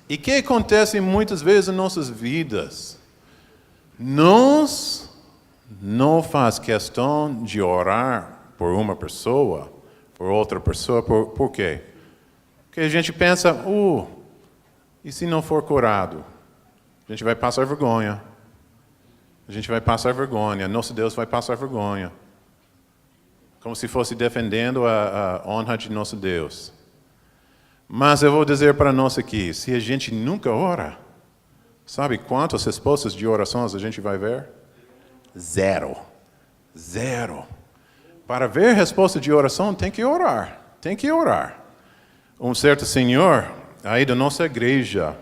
E o que acontece muitas vezes em nossas vidas? Nós não faz questão de orar por uma pessoa, por outra pessoa, por quê? Porque a gente pensa, e se não for curado? A gente vai passar vergonha. A gente vai passar vergonha. Nosso Deus vai passar vergonha. Como se fosse defendendo a honra de nosso Deus. Mas eu vou dizer para nós aqui, se a gente nunca ora, sabe quantas respostas de orações a gente vai ver? Zero. Para ver resposta de oração, tem que orar. Um certo senhor, aí da nossa igreja,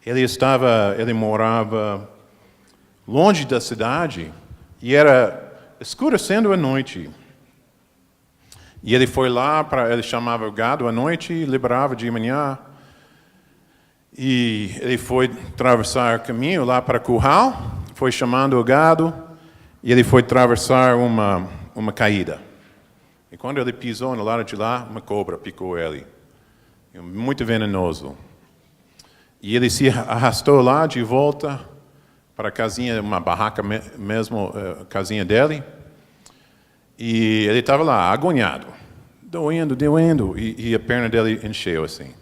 ele morava longe da cidade e era escurecendo à noite. E ele foi lá, ele chamava o gado à noite e liberava de manhã. E ele foi atravessar o caminho lá para o curral, foi chamando o gado, e ele foi atravessar uma caída. E quando ele pisou no lado de lá, uma cobra picou ele. Muito venenoso. E ele se arrastou lá de volta para a casinha, uma barraca mesmo, casinha dele. E ele estava lá, agoniado, doendo, e a perna dele encheu assim.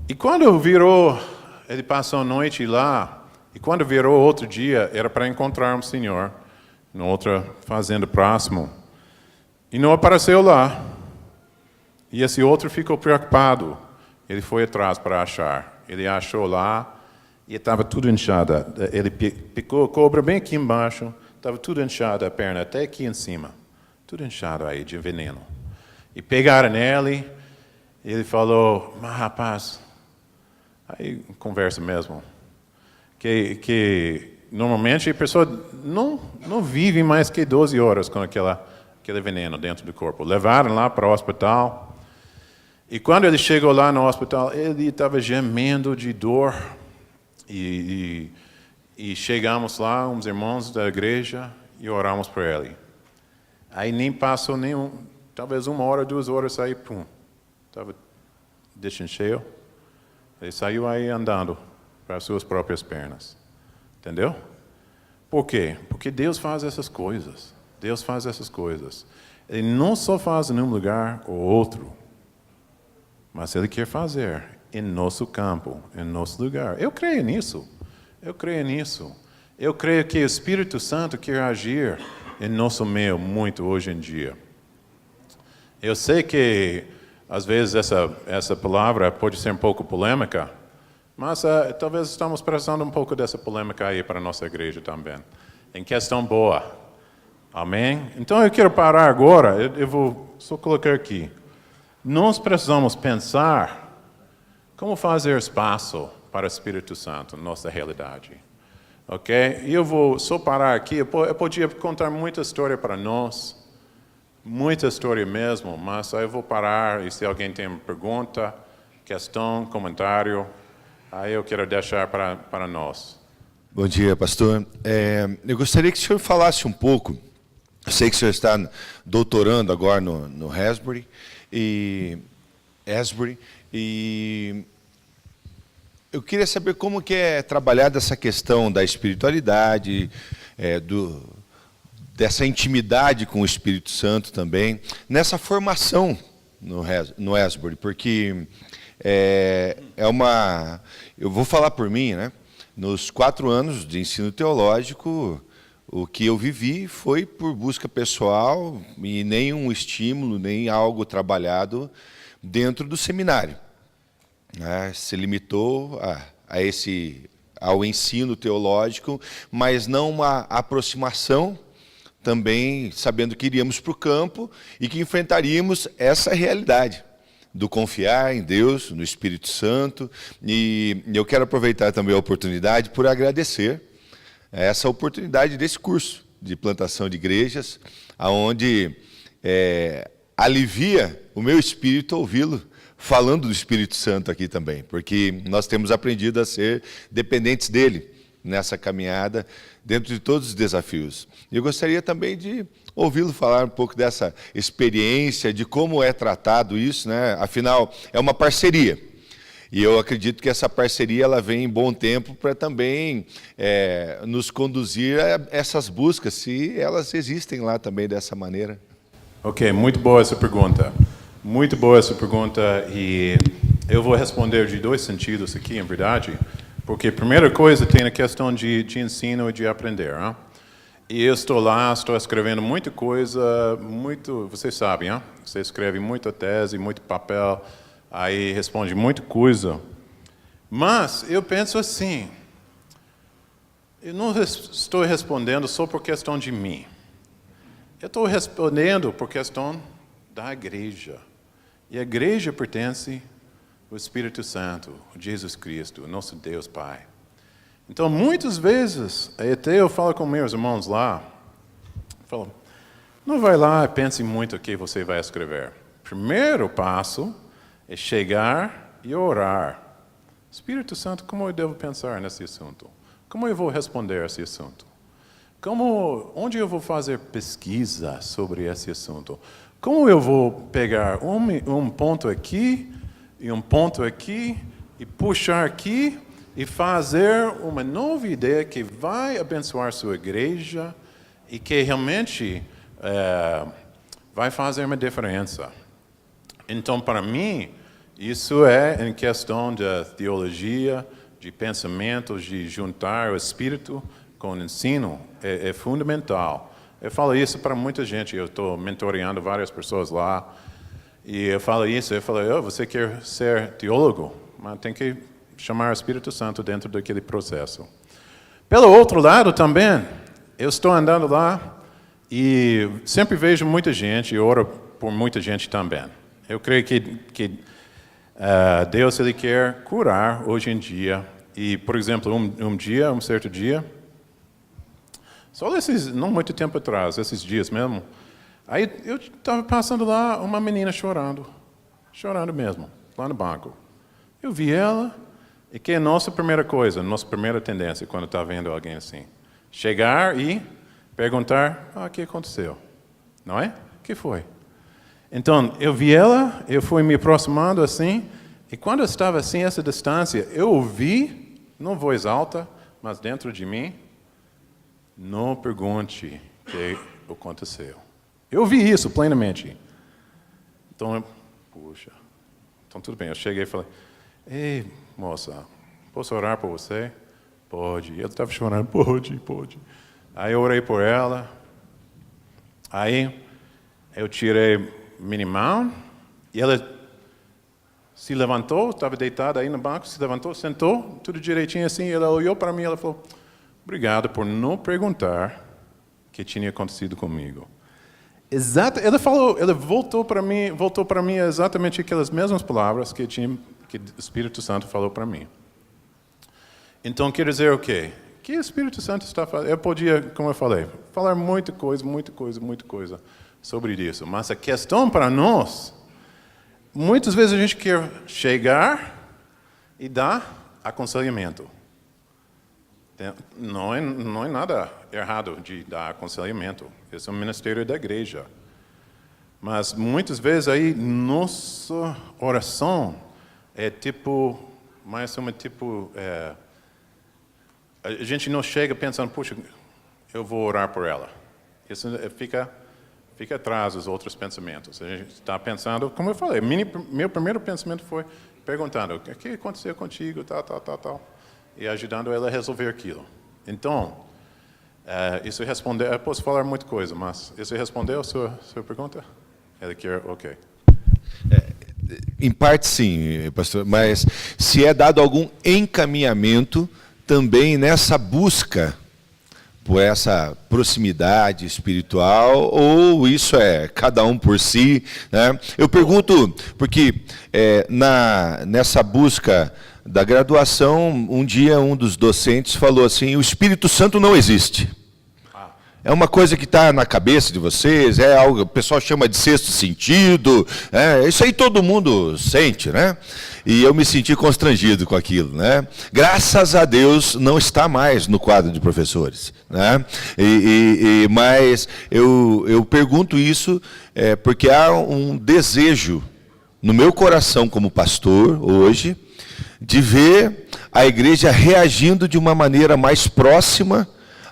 E quando virou, ele passou a noite lá, e quando virou outro dia, era para encontrar um senhor, em outra fazenda próximo, e não apareceu lá. E esse outro ficou preocupado, ele foi atrás para achar. Ele achou lá, e estava tudo inchado. Ele picou a cobra bem aqui embaixo, estava tudo inchado a perna, até aqui em cima. Tudo inchado aí de veneno. E pegaram nele, e ele falou, mas rapaz, aí conversa mesmo, que normalmente a pessoa não vive mais que 12 horas com aquele veneno dentro do corpo. Levaram lá para o hospital, e quando ele chegou lá no hospital, ele estava gemendo de dor, e chegamos lá, uns irmãos da igreja, e oramos por ele. Aí nem passou talvez 1 hora, 2 horas, aí, pum, estava cheio. Ele saiu aí andando para as suas próprias pernas. Entendeu? Por quê? Porque Deus faz essas coisas. Ele não só faz em um lugar ou outro, mas Ele quer fazer em nosso campo, em nosso lugar. Eu creio nisso. Eu creio que o Espírito Santo quer agir em nosso meio muito hoje em dia. Eu sei que, às vezes, essa palavra pode ser um pouco polêmica, mas talvez estamos precisando um pouco dessa polêmica aí para a nossa igreja também. Em questão boa. Amém? Então eu quero parar agora, eu vou só colocar aqui. Nós precisamos pensar como fazer espaço para o Espírito Santo na nossa realidade. Ok? E eu vou só parar aqui. Eu podia contar muita história para nós, muita história mesmo, mas aí eu vou parar e se alguém tem uma pergunta, questão, comentário, aí eu quero deixar para nós. Bom dia, pastor. Eu gostaria que o senhor falasse um pouco, eu sei que o senhor está doutorando agora no Asbury, e eu queria saber como que é trabalhada essa questão da espiritualidade, dessa intimidade com o Espírito Santo também, nessa formação no Asbury, porque eu vou falar por mim, né? Nos 4 anos de ensino teológico, o que eu vivi foi por busca pessoal e nenhum estímulo, nem algo trabalhado dentro do seminário. Se limitou ao ensino teológico, mas não uma aproximação também, sabendo que iríamos para o campo e que enfrentaríamos essa realidade do confiar em Deus, no Espírito Santo. E eu quero aproveitar também a oportunidade por agradecer essa oportunidade desse curso de plantação de igrejas, onde alivia o meu espírito ouvi-lo falando do Espírito Santo aqui também, porque nós temos aprendido a ser dependentes dele nessa caminhada, dentro de todos os desafios. E eu gostaria também de ouvi-lo falar um pouco dessa experiência, de como é tratado isso, né? Afinal, é uma parceria. E eu acredito que essa parceria ela vem em bom tempo para também nos conduzir a essas buscas, se elas existem lá também dessa maneira. Ok, muito boa essa pergunta. Muito boa essa pergunta e eu vou responder de dois sentidos aqui, em verdade, porque a primeira coisa tem a questão de ensino e de aprender. Hein? E eu estou lá, estou escrevendo muita coisa, vocês sabem, hein? Você escreve muita tese, muito papel, aí responde muita coisa. Mas eu penso assim, eu não estou respondendo só por questão de mim. Eu estou respondendo por questão da igreja. E a igreja pertence ao Espírito Santo, a Jesus Cristo, nosso Deus Pai. Então, muitas vezes, até eu falo com meus irmãos lá, falo, não vai lá e pense muito o que você vai escrever. Primeiro passo é chegar e orar. Espírito Santo, como eu devo pensar nesse assunto? Como eu vou responder a esse assunto? Onde eu vou fazer pesquisa sobre esse assunto? Como eu vou pegar um ponto aqui e um ponto aqui e puxar aqui e fazer uma nova ideia que vai abençoar sua igreja e que realmente vai fazer uma diferença. Então, para mim, isso é em questão da teologia, de pensamentos, de juntar o Espírito com o ensino, é fundamental. Eu falo isso para muita gente, eu estou mentoreando várias pessoas lá, e eu falo, você quer ser teólogo, mas tem que chamar o Espírito Santo dentro daquele processo. Pelo outro lado também, eu estou andando lá e sempre vejo muita gente e oro por muita gente também. Eu creio que Deus ele quer curar hoje em dia. E, por exemplo, um certo dia, só não muito tempo atrás, esses dias mesmo, aí eu estava passando lá, uma menina chorando mesmo, lá no banco. Eu vi ela. E que é a nossa primeira coisa, nossa primeira tendência quando está vendo alguém assim? Chegar e perguntar, o que aconteceu? Não é? O que foi? Então, eu vi ela, eu fui me aproximando assim, e quando eu estava assim, essa distância, eu ouvi, não voz alta, mas dentro de mim, não pergunte o que aconteceu. Eu ouvi isso plenamente. Então, puxa, então tudo bem, eu cheguei e falei, ei, moça, posso orar por você? Pode. Ele estava chorando, pode. Aí eu orei por ela. Aí eu tirei minha mão e ela se levantou, estava deitada aí no banco, se levantou, sentou, tudo direitinho assim. Ela olhou para mim e ela falou, obrigado por não perguntar o que tinha acontecido comigo. Ela voltou para mim exatamente aquelas mesmas palavras que o Espírito Santo falou para mim. Então, quer dizer o quê? Que o Espírito Santo está fazendo? Eu podia, como eu falei, falar muita coisa sobre isso. Mas a questão para nós, muitas vezes a gente quer chegar e dar aconselhamento. Não é nada errado de dar aconselhamento. Esse é um ministério da igreja. Mas muitas vezes aí nossa oração é a gente não chega pensando, puxa, eu vou orar por ela. Isso fica atrás dos outros pensamentos. A gente está pensando, como eu falei, meu primeiro pensamento foi perguntando, o que aconteceu contigo, tal. E ajudando ela a resolver aquilo. Então, isso respondeu, eu posso falar muita coisa, mas isso respondeu a sua pergunta? Ele quer, ok. Em parte sim, pastor, mas se é dado algum encaminhamento também nessa busca por essa proximidade espiritual, ou isso é cada um por si, né? Eu pergunto, porque nessa busca da graduação, um dia um dos docentes falou assim, o Espírito Santo não existe. É uma coisa que está na cabeça de vocês, é algo, o pessoal chama de sexto sentido, isso aí todo mundo sente, né? E eu me senti constrangido com aquilo, né? Graças a Deus não está mais no quadro de professores, né? Mas eu pergunto isso porque há um desejo no meu coração como pastor hoje de ver a igreja reagindo de uma maneira mais próxima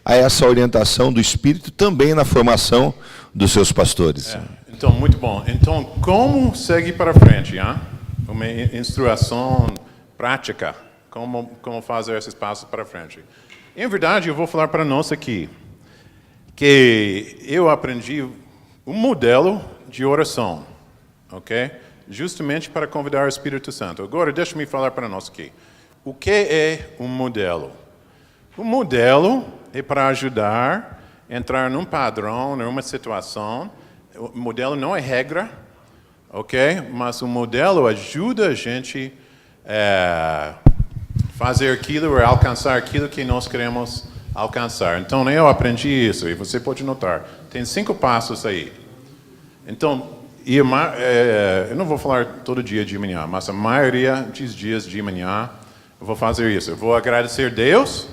a essa orientação do Espírito também na formação dos seus pastores. Então, muito bom. Então, como seguir para frente? Hein? Uma instrução prática. Como fazer esses passos para frente? Em verdade, eu vou falar para nós aqui que eu aprendi um modelo de oração, ok? Justamente para convidar o Espírito Santo. Agora, deixa-me falar para nós aqui. O que é um modelo? O modelo é para ajudar a entrar num padrão, numa situação. O modelo não é regra, ok? Mas o modelo ajuda a gente a fazer aquilo ou alcançar aquilo que nós queremos alcançar. Então, eu aprendi isso, e você pode notar. Tem 5 passos aí. Então, eu não vou falar todo dia de manhã, mas a maioria dos dias de manhã eu vou fazer isso. Eu vou agradecer a Deus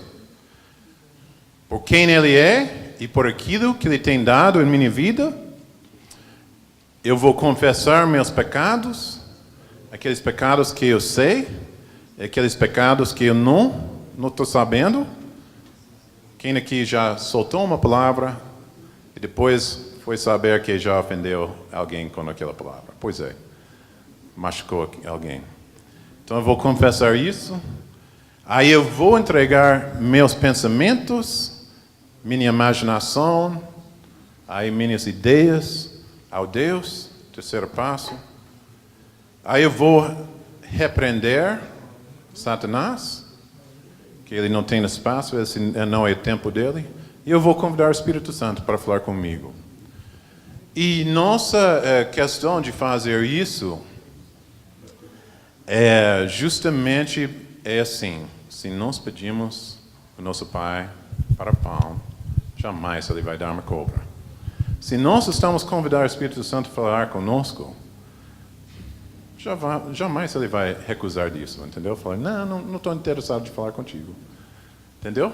por quem Ele é e por aquilo que Ele tem dado em minha vida. Eu vou confessar meus pecados, aqueles pecados que eu sei, aqueles pecados que eu não estou sabendo. Quem aqui já soltou uma palavra e depois foi saber que já ofendeu alguém com aquela palavra? Pois é, machucou alguém. Então eu vou confessar isso. Aí eu vou entregar meus pensamentos, minha imaginação, aí minhas ideias ao Deus. Terceiro passo. Aí eu vou repreender Satanás, que ele não tem espaço, esse não é o tempo dele. E eu vou convidar o Espírito Santo para falar comigo. E nossa questão de fazer isso é justamente assim. Se nós pedimos o nosso Pai para pão, jamais Ele vai dar uma cobra. Se nós estamos convidando o Espírito Santo a falar conosco, jamais Ele vai recusar disso, entendeu? Falar, não estou interessado em falar contigo. Entendeu?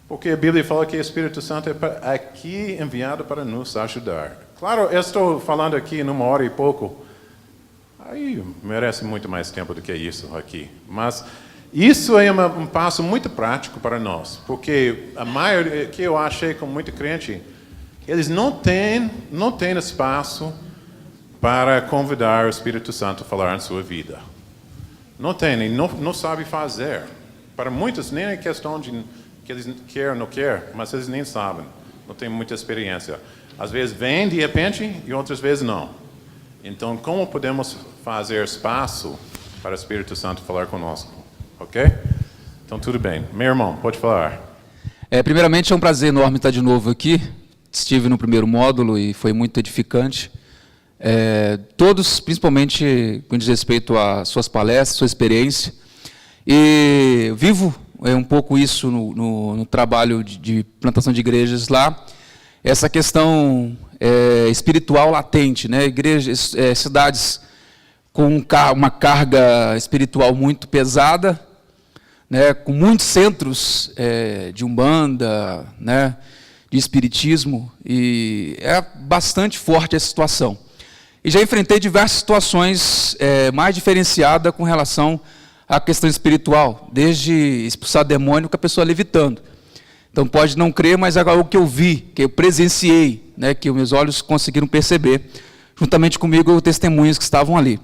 Porque a Bíblia fala que o Espírito Santo é aqui enviado para nos ajudar. Claro, eu estou falando aqui numa hora e pouco. Aí merece muito mais tempo do que isso aqui. Mas isso é um passo muito prático para nós. Porque a maioria que eu achei com muito crente, eles não têm espaço para convidar o Espírito Santo a falar em sua vida. Não tem, não sabe fazer. Para muitos, nem é questão de que eles querem ou não querem, mas eles nem sabem, não têm muita experiência. Às vezes vem de repente e outras vezes não. Então, como podemos fazer espaço para o Espírito Santo falar conosco? Ok? Então, tudo bem. Meu irmão, pode falar. Primeiramente, é um prazer enorme estar de novo aqui. Estive no primeiro módulo e foi muito edificante. Todos, principalmente com diz respeito às suas palestras, sua experiência. E vivo um pouco isso no trabalho de plantação de igrejas lá, essa questão espiritual latente, né? Igrejas, cidades com uma carga espiritual muito pesada, né? Com muitos centros de umbanda, né? De espiritismo, e é bastante forte essa situação. E já enfrentei diversas situações mais diferenciadas com relação a questão espiritual, desde expulsar demônio com a pessoa levitando. Então pode não crer, mas é algo que eu vi, que eu presenciei, né, que meus olhos conseguiram perceber, juntamente comigo, testemunhas que estavam ali.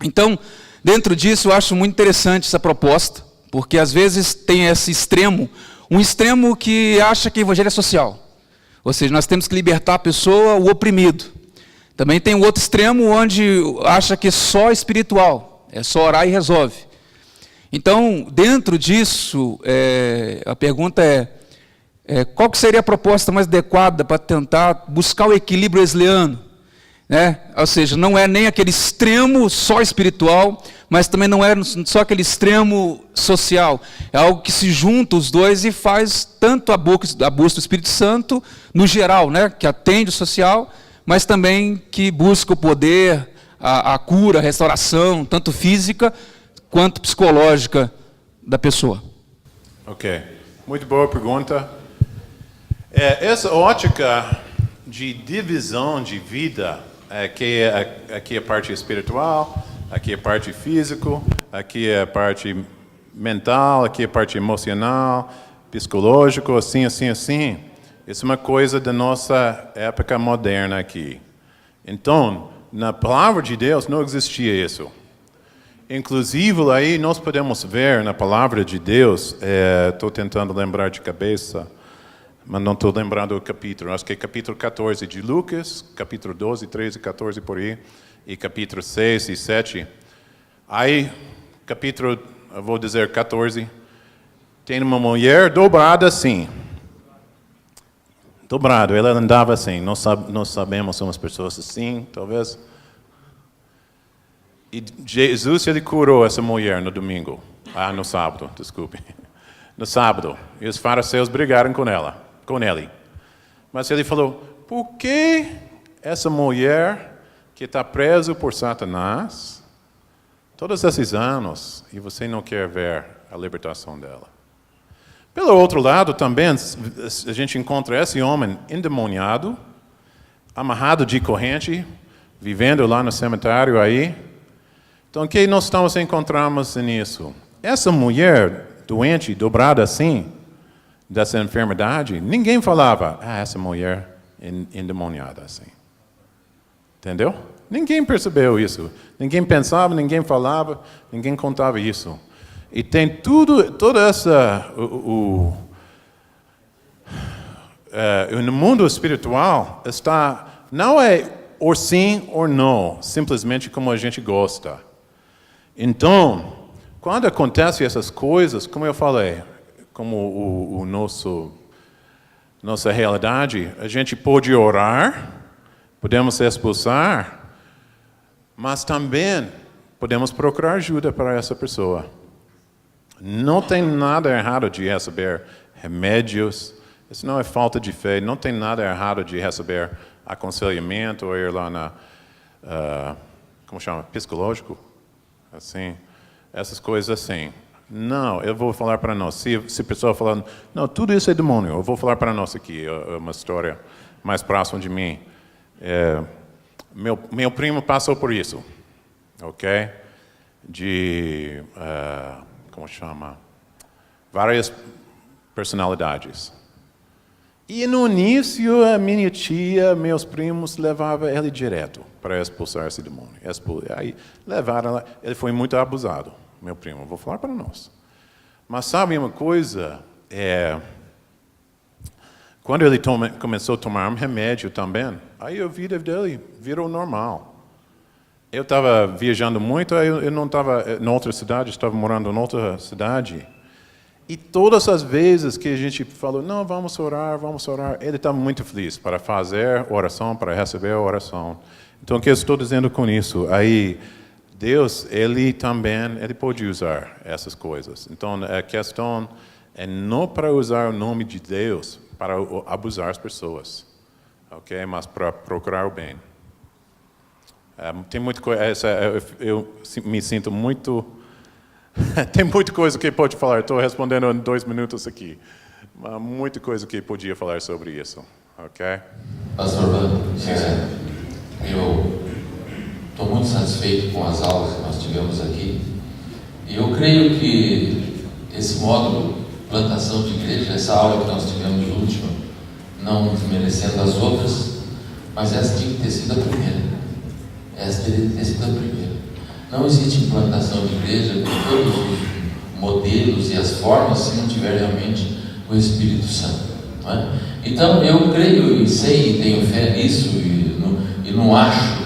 Então, dentro disso, eu acho muito interessante essa proposta, porque às vezes tem esse extremo, um extremo que acha que o evangelho é social. Ou seja, nós temos que libertar a pessoa, o oprimido. Também tem o outro extremo, onde acha que é só espiritual, é só orar e resolve. Então, dentro disso, a pergunta qual que seria a proposta mais adequada para tentar buscar o equilíbrio wesleyano? Né? Ou seja, não é nem aquele extremo só espiritual, mas também não é só aquele extremo social. É algo que se junta os dois e faz tanto a busca do Espírito Santo, no geral, né? Que atende o social, mas também que busca o poder, a cura, a restauração, tanto física quanto psicológica da pessoa. Ok, muito boa pergunta. Essa ótica de divisão de vida, aqui é a parte espiritual, aqui é a parte física, aqui é a parte mental, aqui é a parte emocional, psicológico, assim, assim, assim. Isso é uma coisa da nossa época moderna aqui. Então, na palavra de Deus não existia isso. Inclusive, aí nós podemos ver na palavra de Deus, estou tentando lembrar de cabeça, mas não estou lembrando o capítulo. Acho que é capítulo 14 de Lucas, capítulo 12, 13, 14 por aí, e capítulo 6 e 7. Aí, capítulo, eu vou dizer 14, tem uma mulher dobrada assim. Dobrado, ela andava assim. Nós sabemos, somos pessoas assim, talvez. E Jesus, ele curou essa mulher no domingo. No sábado, desculpe. No sábado. E os fariseus brigaram com ele. Mas ele falou, por que essa mulher que está presa por Satanás, todos esses anos, e você não quer ver a libertação dela? Pelo outro lado, também, a gente encontra esse homem endemoniado, amarrado de corrente, vivendo lá no cemitério aí. Então, o que nós estamos encontrando nisso? Essa mulher doente, dobrada assim, dessa enfermidade, ninguém falava, essa mulher endemoniada assim. Entendeu? Ninguém percebeu isso. Ninguém pensava, ninguém falava, ninguém contava isso. E tem toda essa... no mundo espiritual, não é ou sim ou não, simplesmente como a gente gosta. Então, quando acontecem essas coisas, como eu falei, como nossa realidade, a gente pode orar, podemos expulsar, mas também podemos procurar ajuda para essa pessoa. Não tem nada errado de receber remédios, isso não é falta de fé, não tem nada errado de receber aconselhamento ou ir lá na, como chama, psicológico, assim, essas coisas assim. Não, eu vou falar para nós, se a pessoa falando, não, tudo isso é demônio, eu vou falar para nós aqui, uma história mais próxima de mim. Meu primo passou por isso, ok? Como chama? Várias personalidades. E no início, a minha tia, meus primos, levavam ele direto para expulsar esse demônio. Aí levaram lá, ele foi muito abusado, meu primo, vou falar para nós. Mas sabe uma coisa? Quando ele começou a tomar um remédio também, aí a vida dele virou normal. Eu estava viajando muito, aí eu não estava em outra cidade, estava morando em outra cidade. E todas as vezes que a gente falou, não, vamos orar, ele estava muito feliz para fazer oração, para receber a oração. Então, o que eu estou dizendo com isso? Aí, Deus, ele pode usar essas coisas. Então, a questão é não para usar o nome de Deus para abusar as pessoas, ok? Mas para procurar o bem. Tem muita coisa, eu me sinto muito... Tem muita coisa que pode falar, estou respondendo em 2 minutos aqui. Mas muita coisa que podia falar sobre isso, ok? Pastor Bando, eu estou muito satisfeito com as aulas que nós tivemos aqui. E eu creio que esse módulo, plantação de igreja, essa aula que nós tivemos última, não desmerecendo as outras, mas essa tinha que ter sido a primeira. Essa teria que ter sido a primeira. Não existe implantação de igreja com todos os modelos e as formas se não tiver realmente o Espírito Santo. Não é? Então, eu creio e sei e tenho fé nisso e não acho,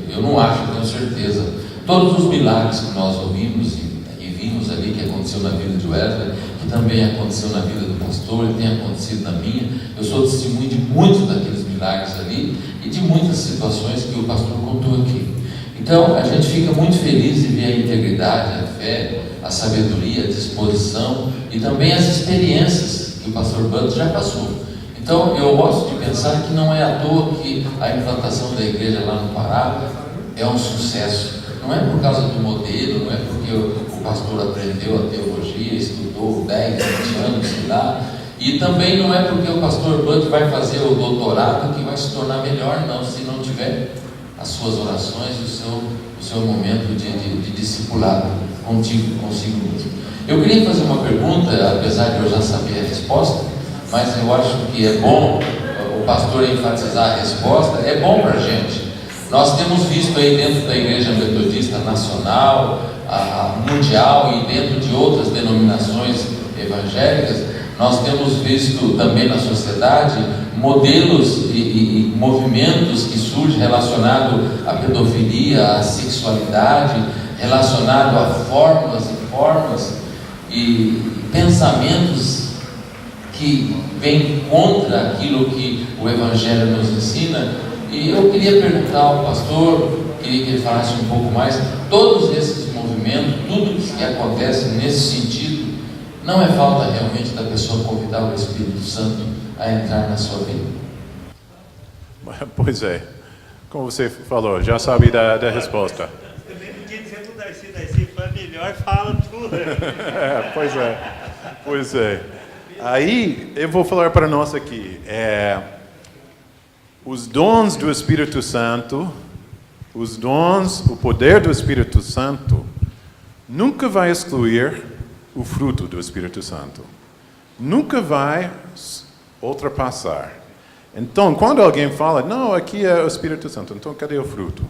tenho certeza. Todos os milagres que nós ouvimos e vimos ali que aconteceu na vida de Wesley, que também aconteceu na vida do pastor, e tem acontecido na minha, eu sou testemunho de muitos daqueles milagres ali e de muitas situações que o pastor contou aqui. Então, a gente fica muito feliz de ver a integridade, a fé, a sabedoria, a disposição e também as experiências que o pastor Bando já passou. Então, eu gosto de pensar que não é à toa que a implantação da igreja lá no Pará é um sucesso. Não é por causa do modelo, não é porque o pastor aprendeu a teologia, estudou 10, 20 anos, sei lá. E também não é porque o pastor Bando vai fazer o doutorado que vai se tornar melhor, não, se não tiver as suas orações e o seu momento de discipulado consigo mesmo. Eu queria fazer uma pergunta, apesar de eu já saber a resposta, mas eu acho que é bom o pastor enfatizar a resposta, é bom para a gente. Nós temos visto aí dentro da Igreja Metodista Nacional, mundial e dentro de outras denominações evangélicas, nós temos visto também na sociedade modelos e movimentos que surgem relacionados à pedofilia, à sexualidade, relacionado a fórmulas e formas e pensamentos que vêm contra aquilo que o Evangelho nos ensina. E eu queria perguntar ao pastor, queria que ele falasse um pouco mais, todos esses movimentos, tudo que acontece nesse sentido, não é falta realmente da pessoa convidar o Espírito Santo a entrar na sua vida? Pois é, como você falou, já sabe da resposta. Também podia dizer para o Darcy, foi melhor, fala tudo. Pois é. Aí, eu vou falar para nós aqui, os dons do Espírito Santo, o poder do Espírito Santo, nunca vai excluir o fruto do Espírito Santo. Nunca vai ultrapassar. Então, quando alguém fala, não, aqui é o Espírito Santo, então cadê o fruto?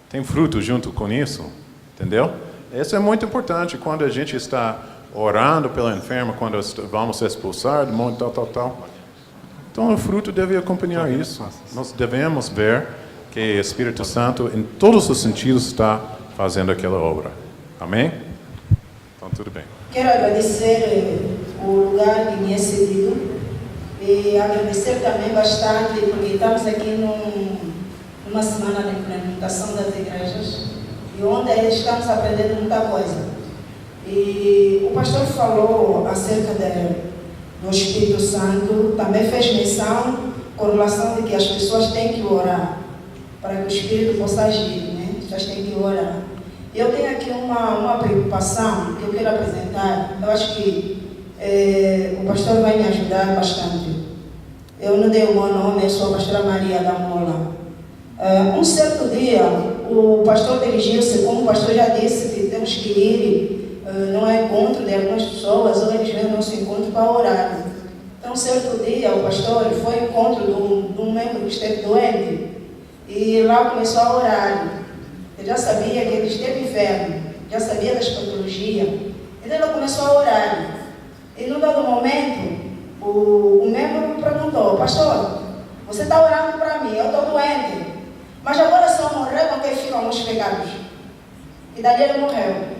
Tem fruto junto com isso? Entendeu? Isso é muito importante quando a gente está orando pelo enfermo, quando vamos expulsar do mundo, tal. Então, o fruto deve acompanhar isso. Nós devemos ver que o Espírito Santo, em todos os sentidos, está fazendo aquela obra. Amém? Então, tudo bem. Quero agradecer o lugar que me é cedido e agradecer também bastante, porque estamos aqui numa semana de implementação das igrejas e onde estamos aprendendo muita coisa. E o pastor falou acerca do Espírito Santo, também fez menção com relação de que as pessoas têm que orar para que o Espírito possa agir, né? As pessoas têm que orar. Eu tenho aqui uma preocupação que eu quero apresentar. Eu acho que o pastor vai me ajudar bastante. Eu não dei o meu nome, eu sou a pastora Maria da Mola. Um certo dia, o pastor dirigiu-se, como o pastor já disse, que temos que ir num encontro de algumas pessoas, ou eles vêm no nosso encontro para orar. Então, um certo dia, o pastor foi ao encontro de um membro que esteve doente, e lá começou a orar. Eu já sabia que ele esteve enfermo, já sabia das patologias. Então ele começou a orar. E num dado momento, o membro perguntou, pastor, você está orando para mim, eu estou doente. Mas agora se eu morrer, com quem ficam os pecados? E dali ele morreu.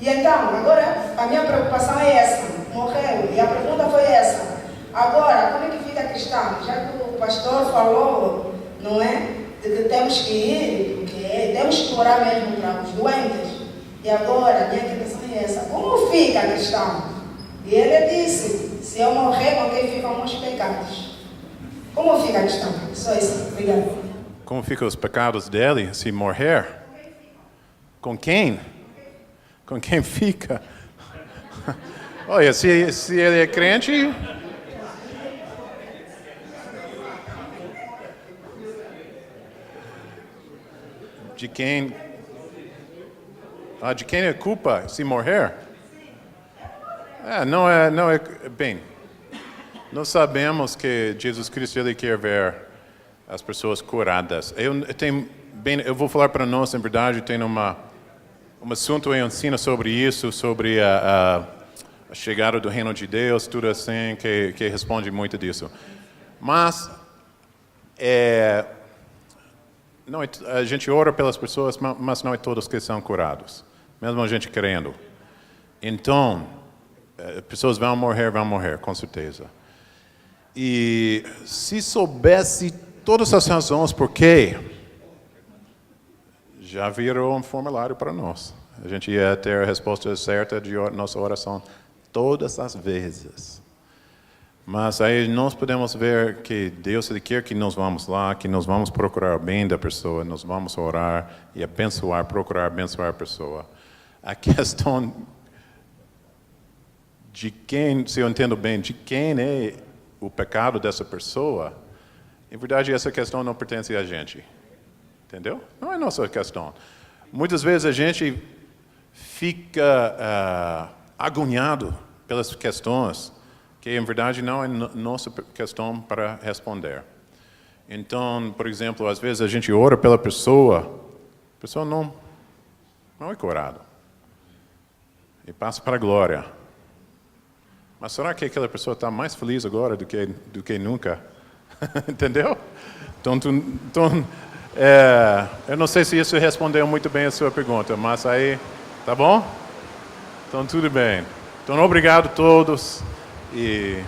E então, agora a minha preocupação é essa, morreu. E a pergunta foi essa. Agora, como é que fica cristão? Já que o pastor falou, não é? De que temos que ir, porque temos que orar mesmo para os doentes. E agora, a minha questão é essa. Como fica cristão? E ele disse, se eu morrer, com quem ficam os pecados? Como fica cristão? Só isso. Obrigada. Como ficam os pecados dele se morrer? Com quem? Com quem fica? Olha, se ele é crente... De quem é culpa se morrer? Não é bem. Nós sabemos que Jesus Cristo ele quer ver as pessoas curadas. Eu vou falar para nós, em verdade, tem um assunto eu ensino sobre isso, sobre a chegada do reino de Deus, tudo assim, que responde muito disso. Mas não, a gente ora pelas pessoas, mas não é todos que são curados, mesmo a gente querendo. Então, pessoas vão morrer, com certeza. E se soubesse todas as razões por quê, já virou um formulário para nós. A gente ia ter a resposta certa de nossa oração todas as vezes. Mas aí nós podemos ver que Deus ele quer que nós vamos lá, que nós vamos procurar o bem da pessoa, nós vamos orar e abençoar, procurar abençoar a pessoa. A questão de quem, se eu entendo bem, de quem é o pecado dessa pessoa, em verdade essa questão não pertence a gente. Entendeu? Não é nossa questão. Muitas vezes a gente fica agoniado pelas questões que, em verdade, não é nossa questão para responder. Então, por exemplo, às vezes a gente ora pela pessoa, a pessoa não é curada. E passa para a glória. Mas será que aquela pessoa está mais feliz agora do que nunca? Entendeu? Então, eu não sei se isso respondeu muito bem a sua pergunta, mas aí, tá bom? Então, tudo bem. Então, obrigado a todos e